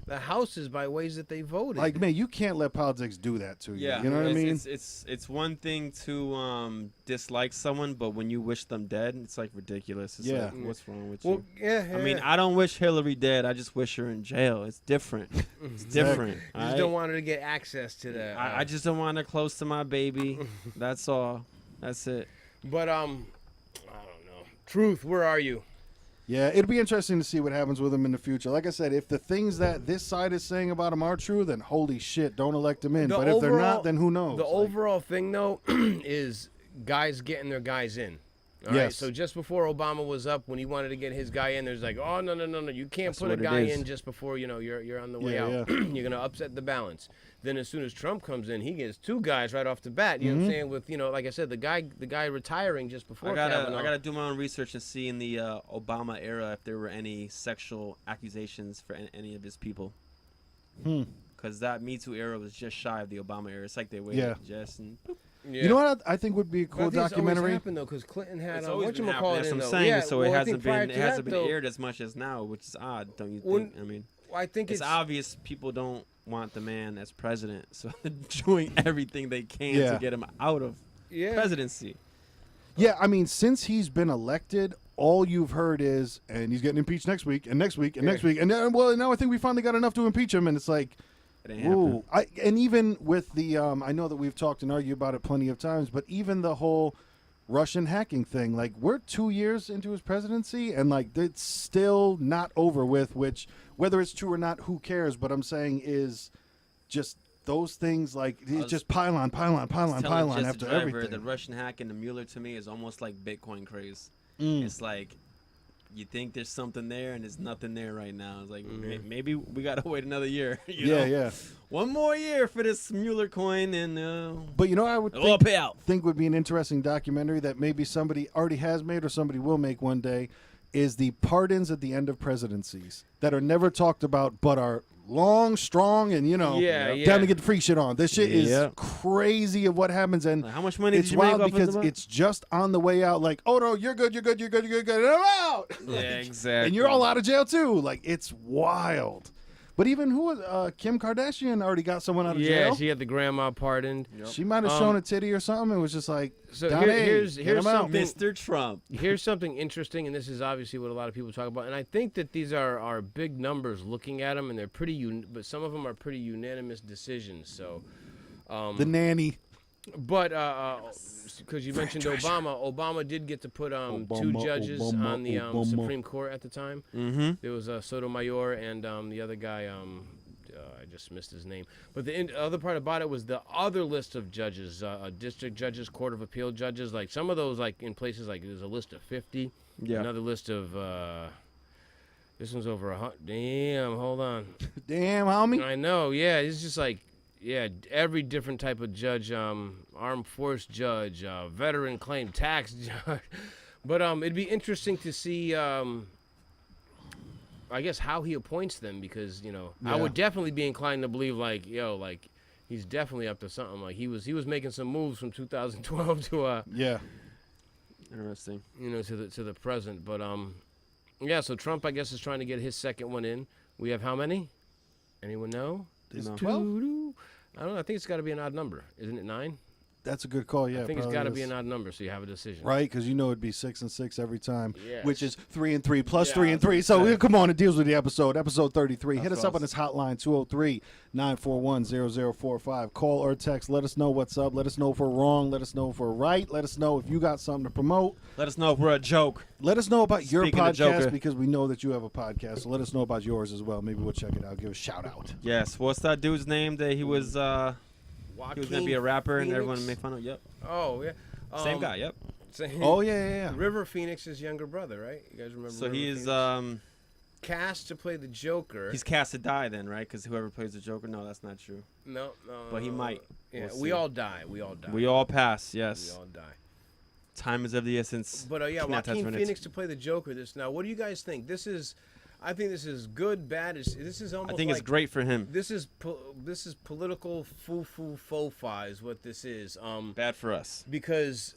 the houses by ways that they voted. Like, man, you can't let politics do that to you. Yeah, you know what I mean? It's one thing to dislike someone, but when you wish them dead, it's like ridiculous. It's like, what's wrong with you? I mean, I don't wish Hillary dead. I just wish her in jail. It's different. It's different. You just don't want her to get access to that. I just don't want her close to my baby. That's all. That's it. But I don't know. Truth, where are you? Yeah, it'll be interesting to see what happens with him in the future. Like I said, if the things that this side is saying about him are true, then holy shit, don't elect him in. But if they're not, then who knows? The overall thing, though, is guys getting their guys in. All right? So just before Obama was up, when he wanted to get his guy in, there's like, oh, no. You can't put a guy in just before, you're on the way out. You're going to upset the balance. Then as soon as Trump comes in, he gets two guys right off the bat. You know what I'm saying? With, like I said, the guy retiring just before Kavanaugh. I gotta do my own research and see in the Obama era if there were any sexual accusations for any of his people. Because that Me Too era was just shy of the Obama era. It's like they waited just and boop. You know what I think would be a cool documentary? It's always happened though, because Clinton had whatchamacallit. That's what I'm saying. So it hasn't been aired as much as now, which is odd, don't you think? I mean, I think it's obvious people don't want the man as president, so they're doing everything they can to get him out of presidency. Yeah, I mean, since he's been elected, all you've heard is, and he's getting impeached next week, and next week, and next week, and now I think we finally got enough to impeach him, and it's like, whoa. And even with the, I know that we've talked and argued about it plenty of times, but even the whole Russian hacking thing, like we're 2 years into his presidency, and like it's still not over with. Which, whether it's true or not, who cares? But I'm saying is just those things, like it's just pile on after everything. The Russian hacking, the Mueller, to me is almost like Bitcoin craze. It's like you think there's something there and there's nothing there right now. It's like maybe we gotta wait another year. You know? One more year for this Mueller coin, and but I would think would be an interesting documentary that maybe somebody already has made or somebody will make one day, is the pardons at the end of presidencies that are never talked about but are long, strong, and down to get the free shit on. This shit is crazy of what happens, and how much money it's did you make wild off because of it's just on the way out. Like, oh no, you're good, and I'm out. Yeah, exactly. And you're all out of jail too. Like, it's wild. But even Kim Kardashian already got someone out of jail. Yeah, she had the grandma pardoned. Yep. She might have shown a titty or something. It was just like, so here's something, Mr. Trump. Here's something interesting, and this is obviously what a lot of people talk about. And I think that these are big numbers looking at them, and they're but some of them are pretty unanimous decisions. So, the nanny. But because you mentioned Obama did get to put two judges on the Supreme Court at the time. Mm-hmm. There was Sotomayor and the other guy. I just missed his name. But the other part about it was the other list of judges, district judges, court of appeal judges. Like some of those, like in places like there's a list of 50. Yeah. Another list of. This one's over 100. Damn, hold on. Damn, homie. I know. Yeah, it's just like. Yeah, every different type of judge, armed force judge, veteran claim tax judge. But it'd be interesting to see, I guess, how he appoints them because, I would definitely be inclined to believe like, he's definitely up to something. Like he was making some moves from 2012 to interesting. To the present. But so Trump, I guess, is trying to get his second one in. We have how many? Anyone know? Is it 12? I don't know. I think it's got to be an odd number. Isn't it 9? That's a good call, yeah. I think it's got to be an odd number, so you have a decision. Right, because it'd be 6 and 6 every time, yes. which is 3 and 3 plus 3 and 3. So come on, it deals with the episode 33. Hit us up on this hotline, 203-941-0045. Call or text. Let us know what's up. Let us know if we're wrong. Let us know if we're right. Let us know if you got something to promote. Let us know if we're a joke. Let us know about your Speaking of podcast Joker. because we know that you have a podcast. So let us know about yours as well. Maybe we'll check it out. Give a shout out. Yes. What's that dude's name that he was... he was going to be a rapper Phoenix? and everyone made fun of. Yep. Oh, yeah. Same guy, yep. Oh, yeah. River Phoenix's younger brother, right? You guys remember So River he is... cast to play the Joker. He's cast to die then, right? Because whoever plays the Joker... No, that's not true. No. But he might. Yeah, We'll we see. all die. We all pass, yes. We all die. Time is of the essence. But, Joaquin Phoenix to play the Joker. Now, what do you guys think? I think this is good, bad. This is almost. I think it's great for him. This is political faux-fi is what this is. Bad for us because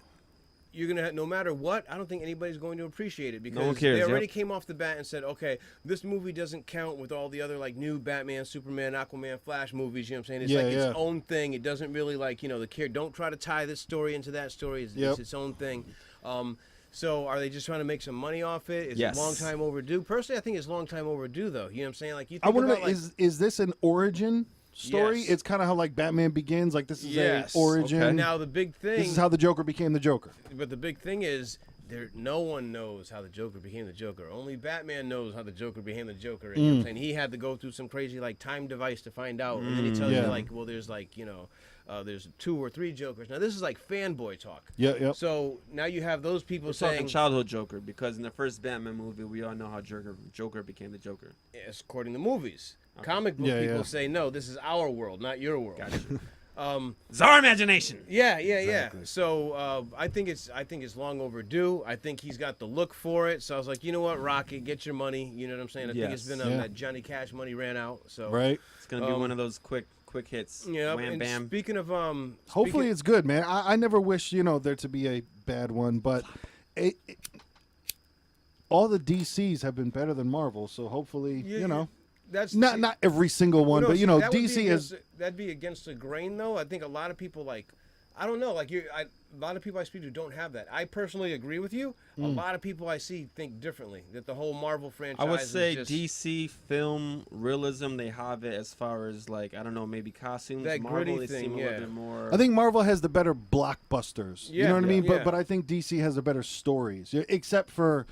you're gonna no matter what. I don't think anybody's going to appreciate it because no one cares, they already came off the bat and said, okay, this movie doesn't count with all the other like new Batman, Superman, Aquaman, Flash movies. You know what I'm saying? It's its own thing. It doesn't really don't try to tie this story into that story. It's its own thing. So are they just trying to make some money off it? Is it long time overdue? Personally, I think it's long time overdue, though. You know what I'm saying? Like you think I want to know, like, is this an origin story? Yes. It's kind of how like Batman Begins. Like this is an origin. Okay. Now the big thing. This is how the Joker became the Joker. But the big thing is, no one knows how the Joker became the Joker. Only Batman knows how the Joker became the Joker. And you know what I'm saying? He had to go through some crazy like time device to find out. And then he tells you like, well, there's like there's 2 or 3 Jokers. Now this is like fanboy talk. Yeah. So now you have those people We're talking childhood Joker because in the first Batman movie we all know how Joker became the Joker. Yes, according to movies. Okay. Comic book people say no, this is our world, not your world. Gotcha. It's our imagination. Yeah. Exactly. So I think it's long overdue. I think he's got the look for it. So I was like, you know what, Rocket, get your money. You know what I'm saying? I think it's been that Johnny Cash money ran out. So it's gonna be one of those quick hits. Yeah. Wham And bam. speaking of hopefully it's good, man. I never wish there to be a bad one, but all the DCs have been better than Marvel. So hopefully that's not every single one, but DC is. That'd be against the grain, though. I think a lot of people I don't know, a lot of people I speak to don't have that. I personally agree with you. A lot of people I see think differently. That the whole Marvel franchise. I would say is just, DC film realism. They have it as far as like I don't know, maybe costumes. That Marvel, gritty they seem a little bit more. I think Marvel has the better blockbusters. You know what I mean? Yeah. But I think DC has the better stories, except for.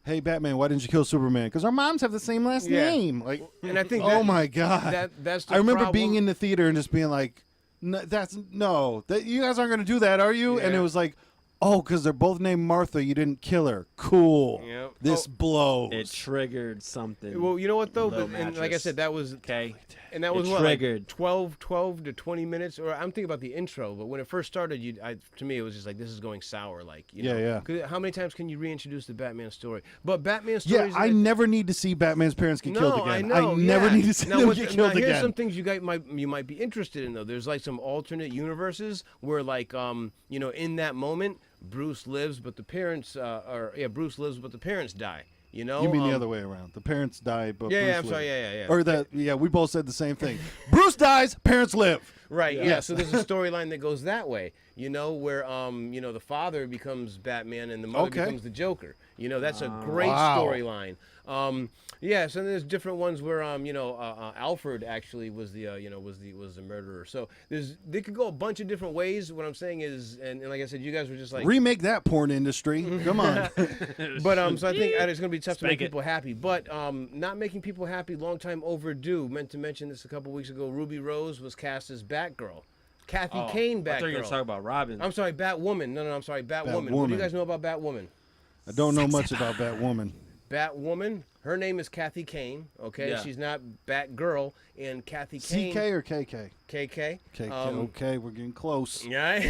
Hey Batman, why didn't you kill Superman? Because our moms have the same last name. Like, and I think oh my god, that's the I remember problem. being in the theater and just being like, you guys aren't going to do that, are you? Yeah. And it was like, Oh, because they're both named Martha. You didn't kill her. Cool. Yep. This blows. It triggered something. Well, you know what though? Little And like I Mattress. said, that was Okay. And that was It what, triggered. like 12 to 20 minutes, or I'm thinking about the intro. But when it first started, to me, it was just like, this is going sour. Like, you know, Yeah. 'cause how many times can you reintroduce the Batman story? But Batman Yeah, stories. I never need to see Batman's parents get killed again. I know. never yeah. need to see now, them what's- get killed now, here's again. some things you might be interested in though. There's like some alternate universes where like you know, in that moment Bruce lives, but the parents Bruce lives, but the parents die. You know, You mean the other way around? The parents die, but Yeah, Bruce I'm sorry. lives. Yeah. Or that? Yeah, we both said the same thing. Bruce dies, parents live. Right. Yeah. Yes. So there's a storyline that goes that way. You know, where you know, the father becomes Batman and the mother Okay. becomes the Joker. You know, that's a great Wow. storyline. Yeah. So there's different ones where you know, Alfred actually was the was the murderer. So they could go a bunch of different ways. What I'm saying is, and like I said, you guys were just like Remake that porn industry. Come on. But so I think it's going to be tough to make Spank it. people happy. But not making people happy, long time overdue. Meant to mention this a couple weeks ago. Ruby Rose was cast as Batgirl. Kathy Kane I thought you were going to talk Batgirl. about Robin. I'm sorry, Batwoman. No, I'm sorry, Batwoman. What do Batwoman. you guys know about Batwoman? I don't know much about Batwoman. Batwoman. Her name is Kathy Kane. Okay, Yeah. she's not Batgirl. And Kathy Kane. CK or KK? KK. KK. Okay, we're getting close. Yeah.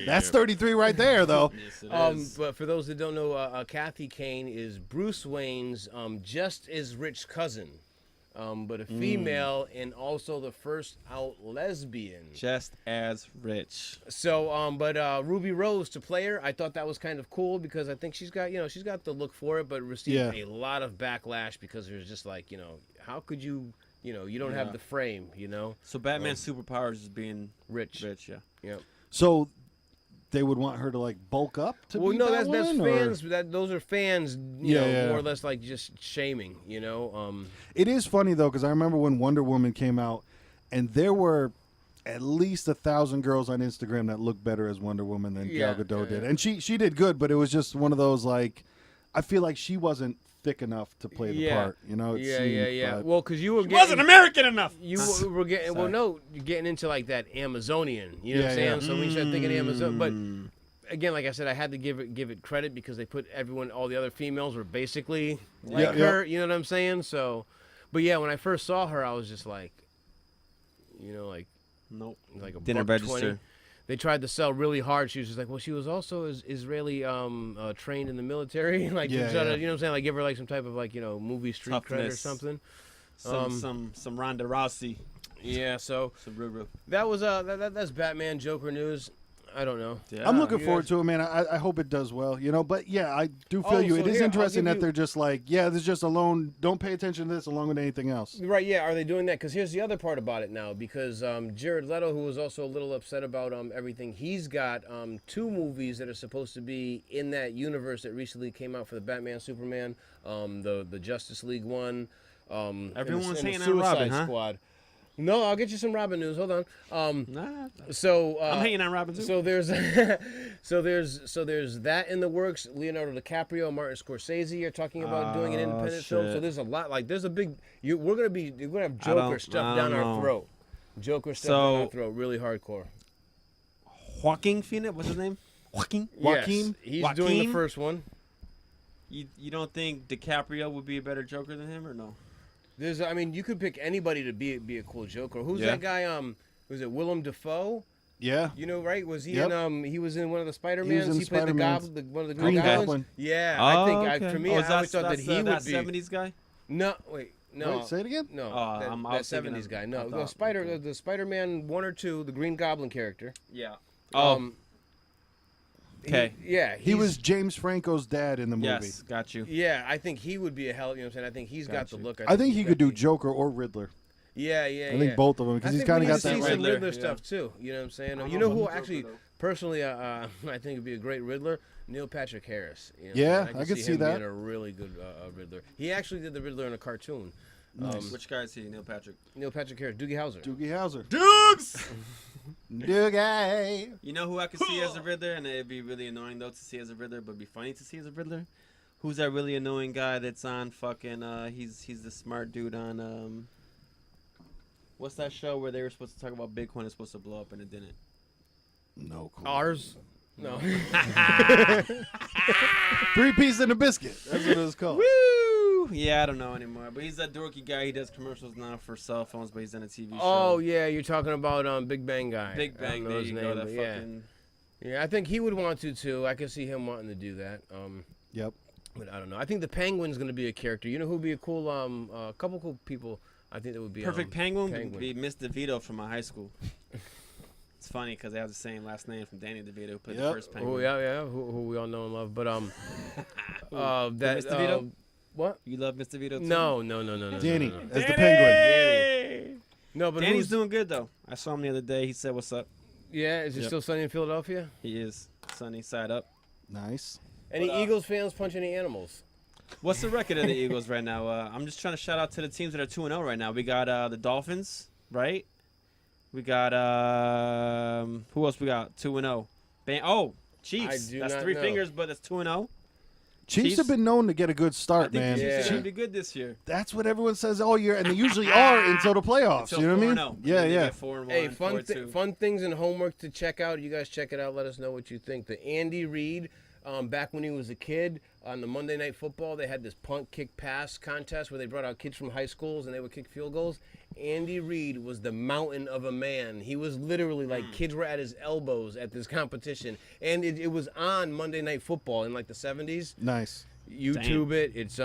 That's 33 right there, though. Yes, it is. But for those that don't know, Kathy Kane is Bruce Wayne's just as rich cousin, but a female and also the first out lesbian. Just as rich. So, but Ruby Rose to play her, I thought that was kind of cool because I think she's got the look for it, but received a lot of backlash because there's just like, how could you, you don't have the frame, So Batman's superpowers is being rich. yeah. Yep. So they would want her to like bulk up to Well, be no, that's Batwoman, or- fans. Those are fans, Yeah. more or less like just shaming, It is funny though, because I remember when Wonder Woman came out, and there were at least 1,000 girls on Instagram that looked better as Wonder Woman than Yeah, Gal Gadot yeah, did, yeah. and she did good, but it was just one of those like, I feel like she wasn't thick enough to play the part. It seemed, but- Well, because you were Wasn't American enough. You were getting you're getting into like that Amazonian. You know what I'm Yeah, saying? So when you start thinking Amazon, but again, like I said, I had to give it credit because they put all the other females were basically like Yeah. her. You know what I'm saying? So, but yeah, when I first saw her, I was just like, Nope. like a Didn't buck register. 20. They tried to sell really hard. She was just like, well, she was also Israeli trained in the military, like to try to, you know what I'm saying, like give her like some type of like movie street cred or Toughness. something. Some Ronda Rousey. Yeah, so Some Ruru. that was that's Batman Joker news. I don't know. Yeah. I'm looking you forward guys- to it, man. I hope it does well, But yeah, I do feel Oh, you. so It is here, I'll interesting give that you- they're just like, this is just alone. Don't pay attention to this along with anything else. Right, yeah, are they doing that? Because here's the other part about it now. Because Jared Leto, who was also a little upset about everything, he's got 2 movies that are supposed to be in that universe that recently came out for the Batman, Superman, the Justice League one. Everyone's and the hating on Suicide Robin, huh? Squad. No, I'll get you some Robin news. Hold on. Nah, So I'm hating on Robin too. So there's so there's that in the works. Leonardo DiCaprio, Martin Scorsese are talking about doing an independent film. So shit. there's a lot. Like there's a big. We're gonna have I Joker don't stuff down our know. throat. Joker stuff So- down our throat, really hardcore. Joaquin Phoenix, what's his name? Joaquin. Yes, he's doing the Joaquin? first one. You don't think DiCaprio would be a better Joker than him, or no? I mean, you could pick anybody to be a cool Joker. Who's Yeah. that guy? Was it Willem Dafoe? Yeah. You know, right? Was he Yep. in? He was in one of the He Spider-Mans. was in He played the Spider-Man's goblin, one of the Green Green Goblins. Goblin. Yeah, Oh, I think okay. for me, Oh, I always thought that that's he would that be. 70s guy. No, wait, no. Wait, say it again? No, Oh, that, I that was thinking 70s of- guy. I No, thought- the Spider-Man 1 or 2, the Green Goblin character. Yeah. Oh, okay. He was James Franco's dad in the movie. Yes, got you. Yeah, I think he would be a hell. You know what I'm saying? I think he's got the Gotcha. look. I think he could do he'd be- Joker or Riddler. Yeah, yeah, I think both of them I because he's think kind we of need got to that see like. some Riddler yeah. stuff too. You know what I'm saying? I You don't know know who about actually, Joker, though. personally, I think would be a great Riddler? Neil Patrick Harris. You know what I'm Yeah, saying? I could see him that. being a really good Riddler. He actually did the Riddler in a cartoon. Which guy is he? Neil Patrick. Neil Patrick Harris, Doogie Howser. Doogie Howser. Dukes. Doogie. You know who I could see as a Riddler, and it'd be really annoying though to see as a Riddler, but be funny to see as a Riddler. Who's that really annoying guy that's on fucking? He's the smart dude on what's that show where they were supposed to talk about Bitcoin is supposed to blow up and it didn't? No clue. Ours. No. 3-piece and a biscuit. That's what it was called. Woo! Yeah, I don't know anymore. But he's that dorky guy. He does commercials now for cell phones, but he's in a TV show. Oh yeah, you're talking about Big Bang guy. Big Bang. There you go. That fucking. Yeah, I think he would want to too. I can see him wanting to do that. Yep. But I don't know. I think the Penguin's going to be a character. You know who'd be a cool a couple cool people. I think that would be Perfect Penguin would be Miss DeVito from my high school. It's funny because they have the same last name from Danny DeVito, who played the first Penguin. Oh yeah, who we all know and love. But that Miss DeVito. What? You love Miss DeVito too? No. Danny as the Danny! Penguin. Danny. No, but Danny's doing good though. I saw him the other day. He said, "What's up?" Yeah, is it still sunny in Philadelphia? He is sunny side up. Nice. Any Eagles fans punch any animals? What's the record of the Eagles right now? I'm just trying to shout out to the teams that are 2-0 right now. We got the Dolphins, right? We got who else? We got 2-0. Chiefs. That's three fingers, but it's 2-0. Chiefs have been known to get a good start, man. The Chiefs are gonna be good this year. That's what everyone says all year, and they usually are until the playoffs. You know what I mean? Yeah. 4-1, Hey, 4-2. fun things and homework to check out. You guys check it out. Let us know what you think. The Andy Reid, back when he was a kid, on the Monday Night Football, they had this punt kick pass contest where they brought out kids from high schools and they would kick field goals. Andy Reid was the mountain of a man. He was literally like kids were at his elbows at this competition, and it was on Monday Night Football in like the 70s. Nice. YouTube it. It's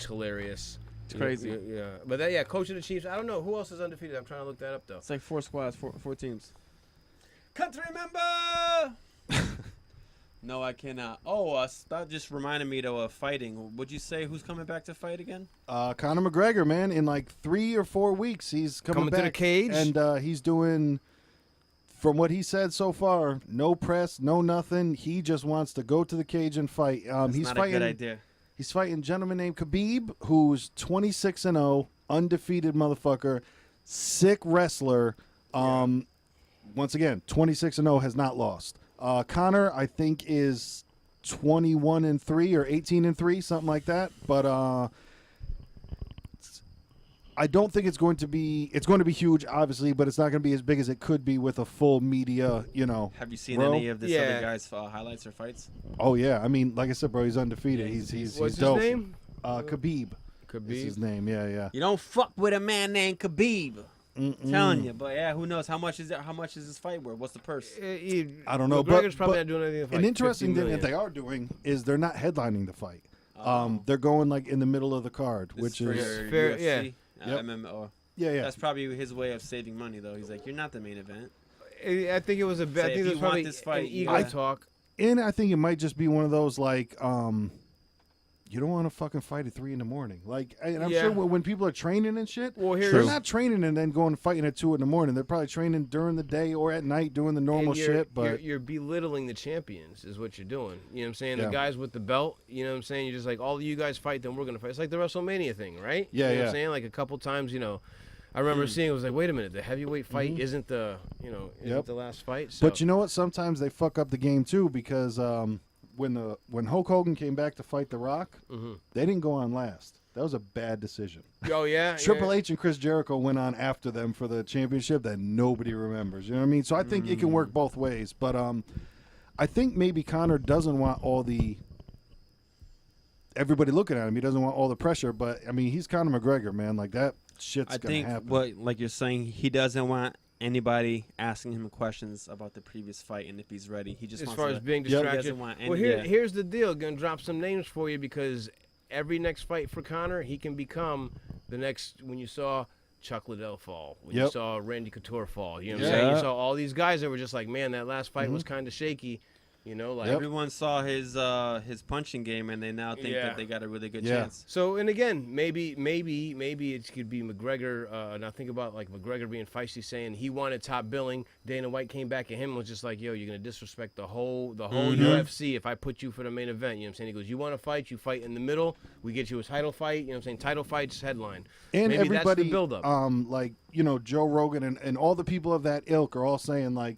hilarious. It's crazy. Yeah. But coach of the Chiefs. I don't know who else is undefeated. I'm trying to look that up though. It's like 4 squads, four teams. Country member. No, I cannot. Oh, that just reminded me though of fighting. Would you say who's coming back to fight again? Conor McGregor, man. In like 3 or 4 weeks, he's coming back to the cage, and he's doing. From what he said so far, no press, no nothing. He just wants to go to the cage and fight. He's not fighting. A good idea. He's fighting a gentleman named Khabib, who's 26-0, undefeated motherfucker, sick wrestler. Once again, 26-0, has not lost. Conor, I think, is 21-3 or 18-3, something like that. But I don't think it's going to be. It's going to be huge, obviously, but it's not going to be as big as it could be with a full media. Have you seen any of this other guy's highlights or fights? Oh yeah, I mean, like I said, bro, he's undefeated. Yeah, he's what's dope. his name? Khabib. Khabib. Is his name? Yeah. You don't fuck with a man named Khabib. Telling you, but yeah, who knows? How much is it? How much is this fight worth? What's the purse? I don't know. McGregor's but probably not doing anything. An interesting thing that they are doing is they're not headlining the fight. They're going like in the middle of the card, which is fair. UFC, Yeah. MMO. Yeah. That's probably his way of saving money, though. He's like, you're not the main event. I think it was a bet. I think it was probably this fight, an ego talk. And I think it might just be one of those like, you don't want to fucking fight at 3 a.m. Like, and I'm sure when people are training and shit, they're not training and then going and fighting at 2 a.m. They're probably training during the day or at night doing the normal shit. But you're belittling the champions, is what you're doing. You know what I'm saying? Yeah. The guys with the belt. You know what I'm saying? You're just like, all of you guys fight, then we're gonna fight. It's like the WrestleMania thing, right? Yeah, you know what I'm saying? Like a couple times, I remember seeing it was like, wait a minute, the heavyweight fight isn't the the last fight. So. But you know what? Sometimes they fuck up the game too because when Hulk Hogan came back to fight The Rock, they didn't go on last. That was a bad decision. Oh yeah, Triple H and Chris Jericho went on after them for the championship that nobody remembers. You know what I mean? So I think it can work both ways. But I think maybe Conor doesn't want everybody looking at him. He doesn't want all the pressure. But I mean, he's Conor McGregor, man. Like that shit's gonna happen. What, like you're saying, he doesn't want anybody asking him questions about the previous fight and if he's ready. He just as wants far to, as being he distracted. doesn't want any, Well, here's the deal. Gonna drop some names for you because every next fight for Conor, he can become the next. When you saw Chuck Liddell fall, when you saw Randy Couture fall, you know what I'm saying? You saw all these guys that were just like, man, that last fight was kind of shaky. Everyone saw his punching game, and they now think that they got a really good chance. So, and again, maybe it could be McGregor. Now think about like McGregor being feisty, saying he wanted top billing. Dana White came back at him and was just like, "Yo, you're gonna disrespect the whole UFC if I put you for the main event." You know what I'm saying? He goes, "You want to fight? You fight in the middle. We get you a title fight." You know what I'm saying? Title fights headline. And maybe everybody, that's the buildup. Like Joe Rogan and all the people of that ilk are all saying like,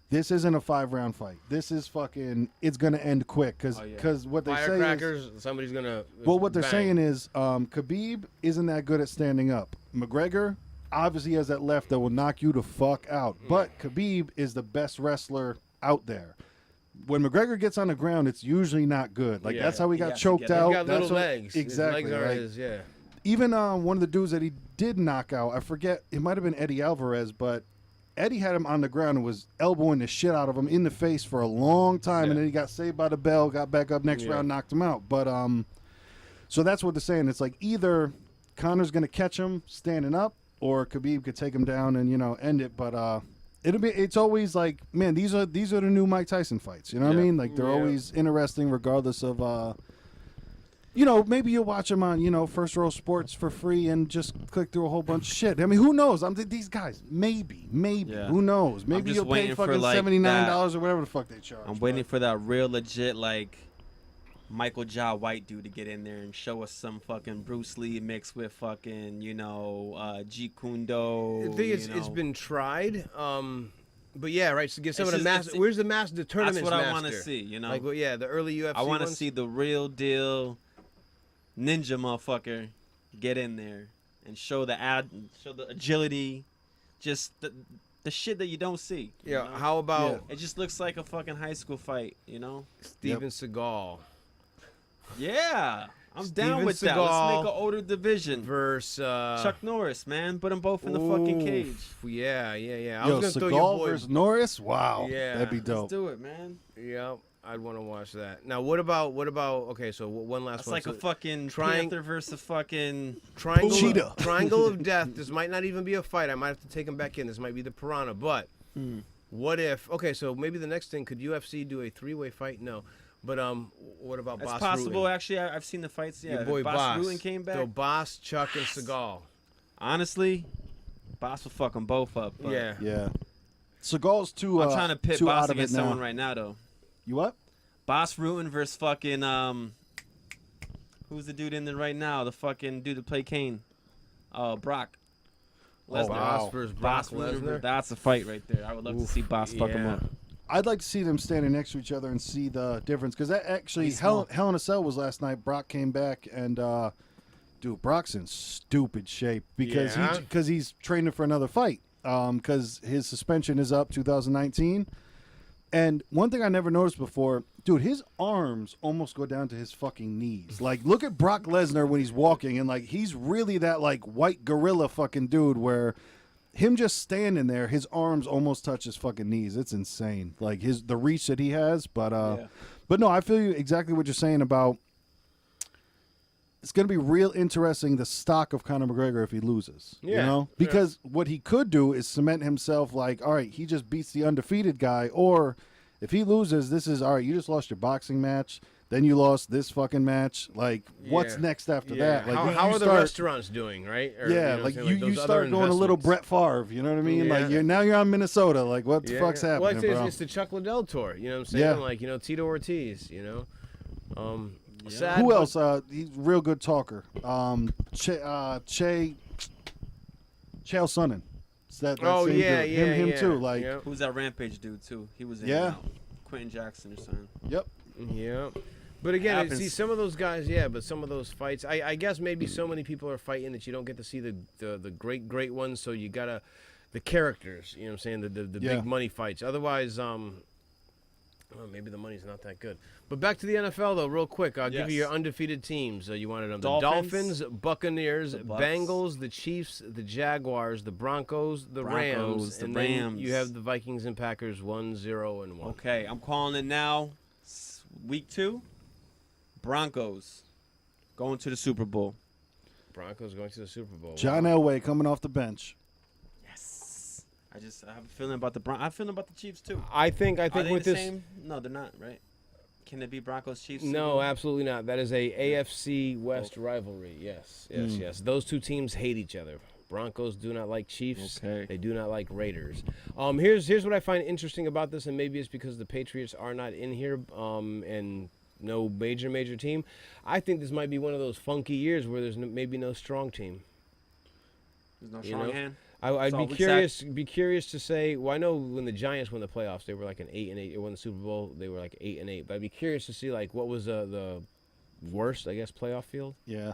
this isn't a 5-round fight. This is fucking. It's gonna end quick because what they say Firecrackers. Somebody's gonna. Well, what they're saying is Khabib isn't that good at standing up. McGregor obviously has that left that will knock you the fuck out. But Khabib is the best wrestler out there. when McGregor gets on the ground, it's usually not good. Like that's how he got choked out. He's got that's little what, legs. Exactly. His legs are right? Even one of the dudes that he did knock out, I forget, it might have been Eddie Alvarez, but Eddie had him on the ground and was elbowing the shit out of him in the face for a long time, and then he got saved by the bell, got back up next round, knocked him out. But so that's what they're saying. It's like either Conor's going to catch him standing up, or Khabib could take him down and end it. But it's always like, man, these are the new Mike Tyson fights. You know what I mean? Like they're always interesting, regardless of. Maybe you'll watch them on, First Row Sports for free and just click through a whole bunch of shit. I mean, who knows? These guys, maybe. Who knows? Maybe you'll pay fucking $79 or whatever the fuck they charge. I'm waiting for that real legit, like, Michael Jai White dude to get in there and show us some fucking Bruce Lee mixed with fucking, Jeet Kune Do. I think it's been tried. But yeah, right. So get some of the master. Where's the master? The tournament. That's what I want to see. Like, the early UFC. I want to see the real deal ninja motherfucker get in there and show the agility, just the shit that you don't see. Yeah. How about it? Just looks like a fucking high school fight. Steven Seagal. Yeah. I'm down with that. Let's make an older division versus Chuck Norris, man. Put them both in the fucking cage. Yeah. I was gonna throw your boy versus Norris. Wow. Yeah. That'd be dope. Let's do it, man. Yeah. I'd want to watch that. Now, what about? Okay, so one last one. It's like a fucking Panther versus a fucking Cheetah. Triangle of Death. This might not even be a fight. I might have to take him back in. This might be the Piranha. But what if? Okay, so maybe the next thing, could UFC do a 3-way fight? No. But what about Boss Rutan? It's possible. Actually, I've seen the fights. Yeah, your boy Boss Rutan came back. So Boss, Chuck, and Seagal. Honestly, Boss will fuck them both up. Yeah. Seagal's too. I'm trying to pit Boss against someone right now, though. You what? Boss Rutan versus fucking who's the dude in there right now? The fucking dude that played Kane. Brock Lesnar. Boss versus Brock Lesnar. That's a fight right there. I would love to see Boss fuck him up. I'd like to see them standing next to each other and see the difference, because that actually Hell in a Cell was last night. Brock came back and dude, Brock's in stupid shape because he's training for another fight because his suspension is up 2019. And one thing I never noticed before, dude, his arms almost go down to his fucking knees. Like, look at Brock Lesnar when he's walking, and, like, he's really that, like, white gorilla fucking dude where him just standing there, his arms almost touch his fucking knees. It's insane. Like, the reach that he has. But no, I feel exactly what you're saying about it's going to be real interesting, the stock of Conor McGregor if he loses. Yeah. Because what he could do is cement himself like, all right, he just beats the undefeated guy. Or if he loses, this is, all right, you just lost your boxing match. Then you lost this fucking match. Like, what's next after that? Like, how are the restaurants doing, right? Or, you start going a little Brett Favre. You know what I mean? Yeah. Like, now you're on Minnesota. Like, what the fuck's happening, bro? It's the Chuck Liddell tour. You know what I'm saying? Like, Tito Ortiz, Sad, Who else? He's a real good talker. Chael Sonnen. Him too. Like, who's that Rampage dude too? He was in Quentin Jackson or something. Yep. Yeah. But again, see some of those guys, but some of those fights, I guess maybe so many people are fighting that you don't get to see the great ones. So you gotta the characters. You know what I'm saying? The big money fights. Otherwise, maybe the money's not that good. But back to the NFL, though, real quick. I'll give you your undefeated teams. You wanted them. The Dolphins, Buccaneers, the Bengals, the Chiefs, the Jaguars, the Broncos, the Rams. And then you have the Vikings and Packers 1-0-1. Okay, I'm calling it now. Week 2, Broncos going to the Super Bowl. Broncos going to the Super Bowl. John Elway coming off the bench. I have a feeling about the I have a feeling about the Chiefs too. I think Are they with the this same? No, they're not, right? Can it be Broncos Chiefs? No, absolutely not. That is a AFC West rivalry. Yes. Those two teams hate each other. Broncos do not like Chiefs. Okay. They do not like Raiders. Here's what I find interesting about this, and maybe it's because the Patriots are not in here, and no major team. I think this might be one of those funky years where there's maybe no strong team. There's no strong hand. I'd be curious to say. Well, I know when the Giants won the playoffs, they were like an 8-8. They won the Super Bowl, they were like 8-8. But I'd be curious to see like what was the worst, I guess, playoff field. Yeah,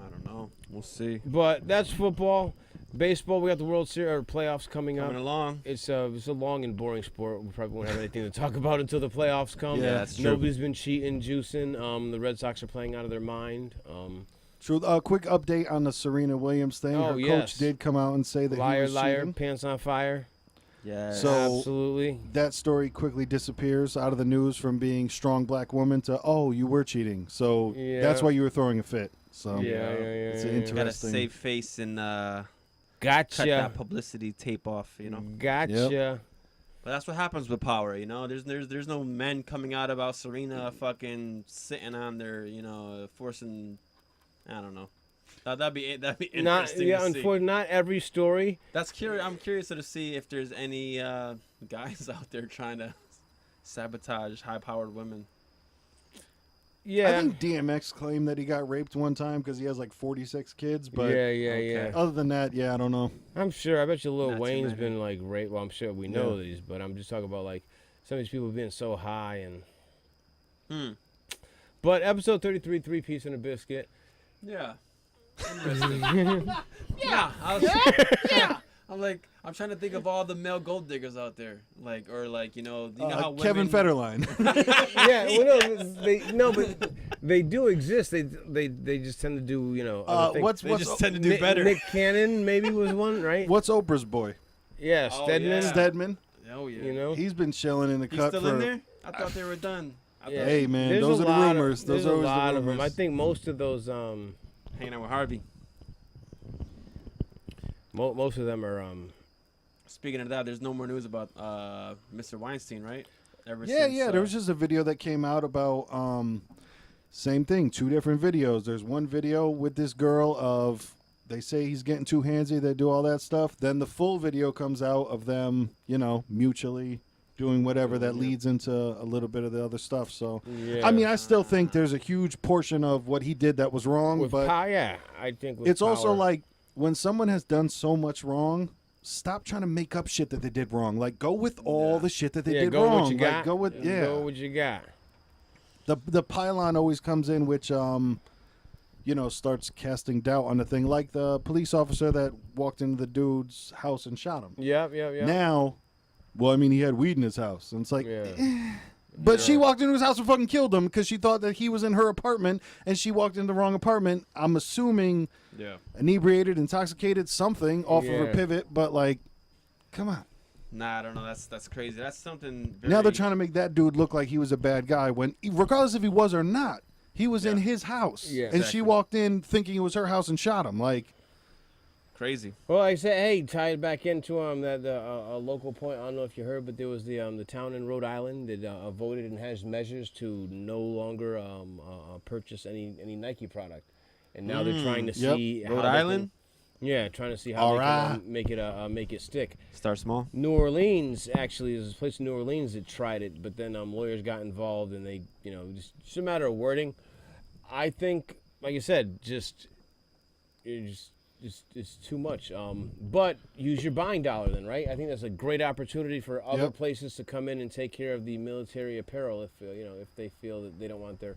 I don't know. We'll see. But that's football. Baseball, we got the World Series or playoffs coming up. along. It's a long and boring sport. We probably won't have anything to talk about until the playoffs come. Yeah, that's true. Nobody's been cheating, juicing. The Red Sox are playing out of their mind. True. Quick update on the Serena Williams thing. Her coach did come out and say that he was cheating. Pants on fire. Yeah. So absolutely. That story quickly disappears out of the news from being strong black woman to you were cheating. So that's why you were throwing a fit. So it's interesting. Got to save face and gotcha. Cut that publicity tape off. Gotcha. Yep. But that's what happens with power. There's no men coming out about Serena fucking sitting on their forcing. I don't know. That'd be interesting. Unfortunately, not every story. That's curious. I'm curious to see if there's any guys out there trying to sabotage high-powered women. Yeah, I think DMX claimed that he got raped one time because he has like 46 kids. But yeah. Other than that, I don't know. I'm sure. I bet you Lil Not too Wayne's many. been like raped. Well, I'm sure we know these, but I'm just talking about like some of these people being so high and. But episode 33, 3 Piece and a Biscuit. Yeah. Interesting. yeah. I'm like, I'm trying to think of all the male gold diggers out there, you know how women. Kevin Federline. But they do exist. They just tend to do other things. They just tend to do better. Nick Cannon maybe was one, right? What's Oprah's boy? Yeah, Stedman. yeah. Stedman. Oh yeah. He's been chilling in the He's cut still for. in there? I thought they were done. Hey man, There's those a are the lot rumors. Those are a always lot the of them. rumors. I think most of those Hanging out with Harvey. most of them are Speaking of that, there's no more news about Mr. Weinstein, right? There was just a video that came out about same thing, 2 different videos. There's one video with this girl of they say he's getting too handsy, they do all that stuff. Then the full video comes out of them, mutually doing whatever that leads into a little bit of the other stuff. So I mean, I still think there's a huge portion of what he did that was wrong, but I think with it's power. also like when someone has done so much wrong, stop trying to make up shit that they did wrong. Like, go with all the shit that they did go wrong. What you Like, got. go with Go what you got. The pylon always comes in, which starts casting doubt on the thing. Like the police officer that walked into the dude's house and shot him. Yep. Now, well, I mean, he had weed in his house, and it's like. But she walked into his house and fucking killed him because she thought that he was in her apartment, and she walked in the wrong apartment. I'm assuming inebriated, intoxicated, something off of her pivot. But like, come on. Nah, I don't know. That's crazy. That's something. Now they're trying to make that dude look like he was a bad guy when, regardless if he was or not, he was in his house, and she walked in thinking it was her house and shot him. Like. Crazy. Well, I said, hey, tie it back into that a local point. I don't know if you heard, but there was the town in Rhode Island that voted and has measures to no longer purchase any Nike product, and now they're trying to see how Rhode they Island. trying to see how they can make it stick. Start small. New Orleans actually is a place in New Orleans that tried it, but then lawyers got involved, and they just a matter of wording. I think, like you said, it's too much. But use your buying dollar then, right? I think that's a great opportunity for other places to come in and take care of the military apparel if they feel that they don't want their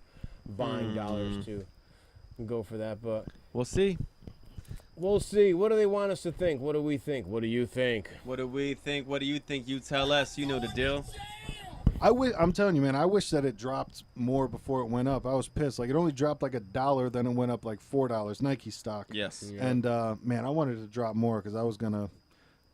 buying dollars to go for that. But we'll see. We'll see. What do they want us to think? What do we think? What do you think? What do we think? What do you think? You tell us. You know the deal. I'm telling you, man, I wish that it dropped more before it went up. I was pissed. Like, it only dropped like $1, then it went up like $4, Nike stock. Yes. Yeah. And, man, I wanted to drop more because I was going to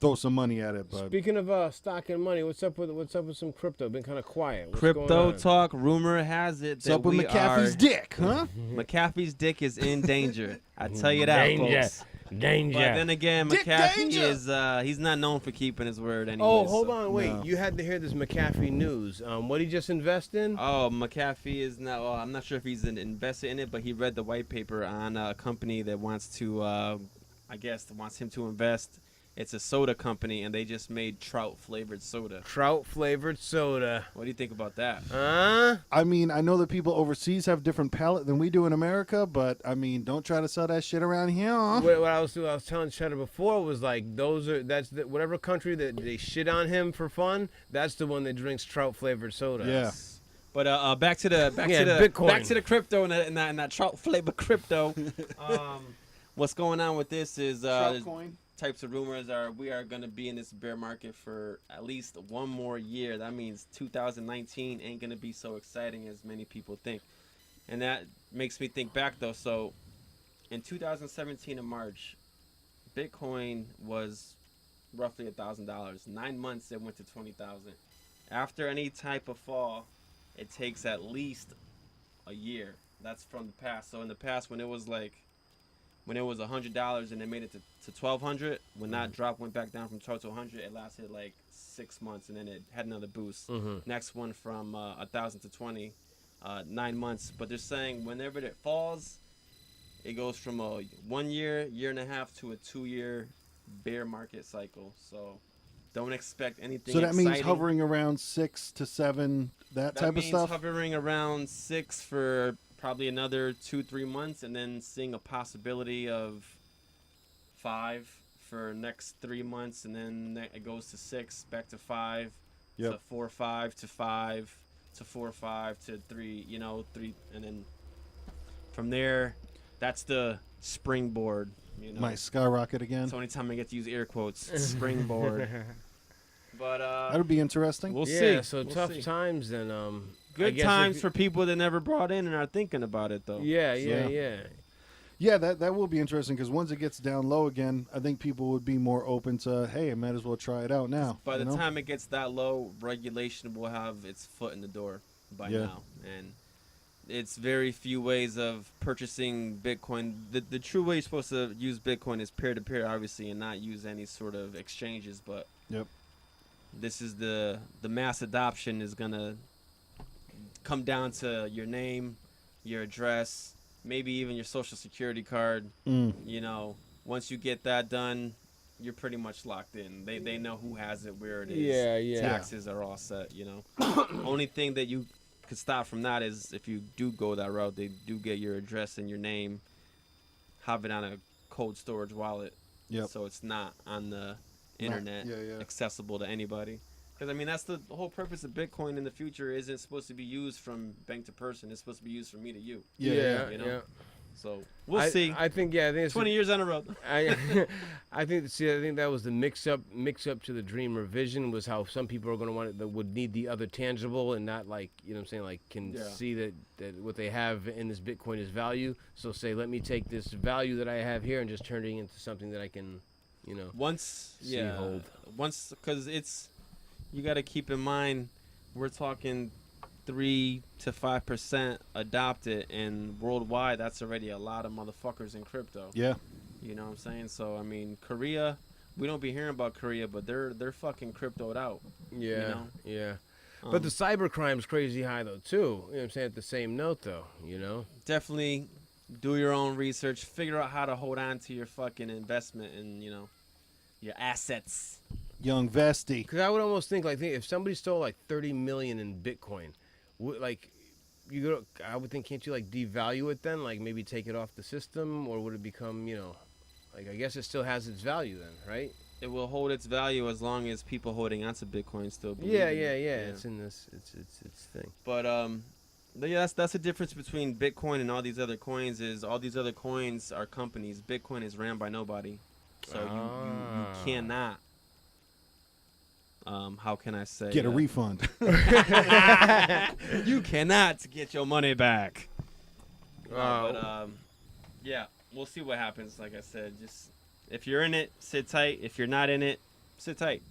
throw some money at it. But speaking of stock and money, what's up with some crypto? Been kind of quiet. What's crypto talk. Rumor has it that what's up with McAfee's dick, huh? McAfee's dick is in danger. I tell you that, folks. Danger. But then again, Dick McAfee danger. is he's not known for keeping his word anyway. Oh, hold on, wait. No. You had to hear this McAfee news. What did he just invest in? Oh, McAfee is now. Well, I'm not sure if he's invested in it, but he read the white paper on a company that wants to, wants him to invest. It's a soda company, and they just made trout-flavored soda. Trout-flavored soda. What do you think about that? I mean, I know that people overseas have different palate than we do in America, but, I mean, don't try to sell that shit around here. What I was telling Chedda before was like whatever country that they shit on him for fun, that's the one that drinks trout-flavored soda. Yeah. But back to the Bitcoin. back to the crypto and that trout-flavored crypto. What's going on with this is Trout coin. types of rumors are we are going to be in this bear market for at least one more year. That means 2019 ain't going to be so exciting as many people think. And that makes me think back, though. So in 2017 in March, Bitcoin was roughly $1,000. 9 months, it went to 20,000. After any type of fall, it takes at least a year. That's from the past. So in the past, when it was $100 and they made it to 1,200, when that drop went back down from 12 to 100, it lasted like 6 months, and then it had another boost. Next one from 1,000 to 20, 9 months. But they're saying whenever it falls, it goes from a 1 year, year and a half to a 2-year bear market cycle. So don't expect anything. So that exciting. means hovering around 6 to 7, that type of stuff. Hovering around 6 for probably another 2-3 months, and then seeing a possibility of 5 for next 3 months, and then it goes to 6, back to 5, to 4, 5 to 5 to 4, 5 to 3. 3, and then from there, that's the springboard. Might skyrocket again. It's the only time I get to use air quotes. Springboard. But that'll be interesting. We'll see. So we'll tough see. times then. Good times for people that never brought in and are thinking about it though. Yeah. Yeah, that will be interesting because once it gets down low again, I think people would be more open to, hey, I might as well try it out now. By the time it gets that low, regulation will have its foot in the door by now, and it's very few ways of purchasing Bitcoin. The true way you're supposed to use Bitcoin is peer-to-peer, obviously, and not use any sort of exchanges. But this is the mass adoption is gonna come down to your name, your address, maybe even your social security card. Once you get that done, you're pretty much locked in. They know who has it, where it is. Yeah. Taxes are all set. Only thing that you could stop from that is if you do go that route, they do get your address and your name, have it on a cold storage wallet, so it's not on the internet, accessible to anybody. Because that's the whole purpose of Bitcoin in the future. Isn't supposed to be used from bank to person. It's supposed to be used from me to you. Yeah. So we'll see. I think 20 years on the road. I think that was the mix up to the dream revision was how some people are going to want it that would need the other tangible and not like can see that what they have in this Bitcoin is value. So say let me take this value that I have here and just turn it into something that I can once because you got to keep in mind we're talking 3 to 5% adopt it, and worldwide that's already a lot of motherfuckers in crypto. Yeah. You know what I'm saying? So Korea, we don't be hearing about Korea, but they're fucking cryptoed out. Yeah. But the cybercrime's crazy high though too. You know what I'm saying? At the same note though, Definitely do your own research, figure out how to hold on to your fucking investment and your assets. Young Vesty. Because I would almost think if somebody stole like 30 million in Bitcoin, I would think, can't you devalue it then? Maybe take it off the system, or would it become, I guess it still has its value then, right? It will hold its value as long as people holding onto Bitcoin still believe Yeah. in it. It's in this, it's thing. But that's the difference between Bitcoin and all these other coins. Is all these other coins are companies. Bitcoin is ran by nobody, so you cannot. How can I say? Get a refund. You cannot get your money back. But we'll see what happens. Like I said, just if you're in it, sit tight. If you're not in it, sit tight.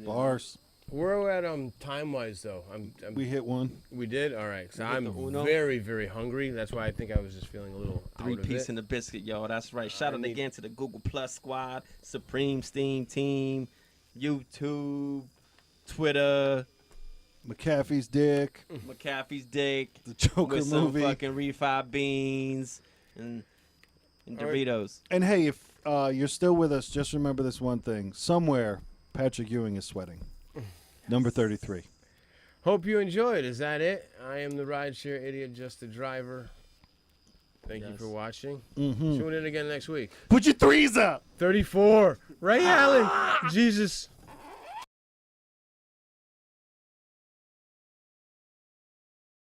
Bars. Where are we at time wise though? We hit one. We did? All right. So I'm very, very hungry. That's why I think I was just feeling a little 3-piece in the biscuit, yo. That's right. Shout out again to the Google Plus squad, Supreme Steam team, YouTube, Twitter, McAfee's dick, the Joker with movie, some fucking refried beans and Doritos. And hey, if you're still with us, just remember this one thing: somewhere Patrick Ewing is sweating. Number 33. Hope you enjoyed. Is that it? I am the rideshare idiot, just the driver. Thank you for watching. Tune in again next week. Put your threes up. 34. Ray Allen. Jesus.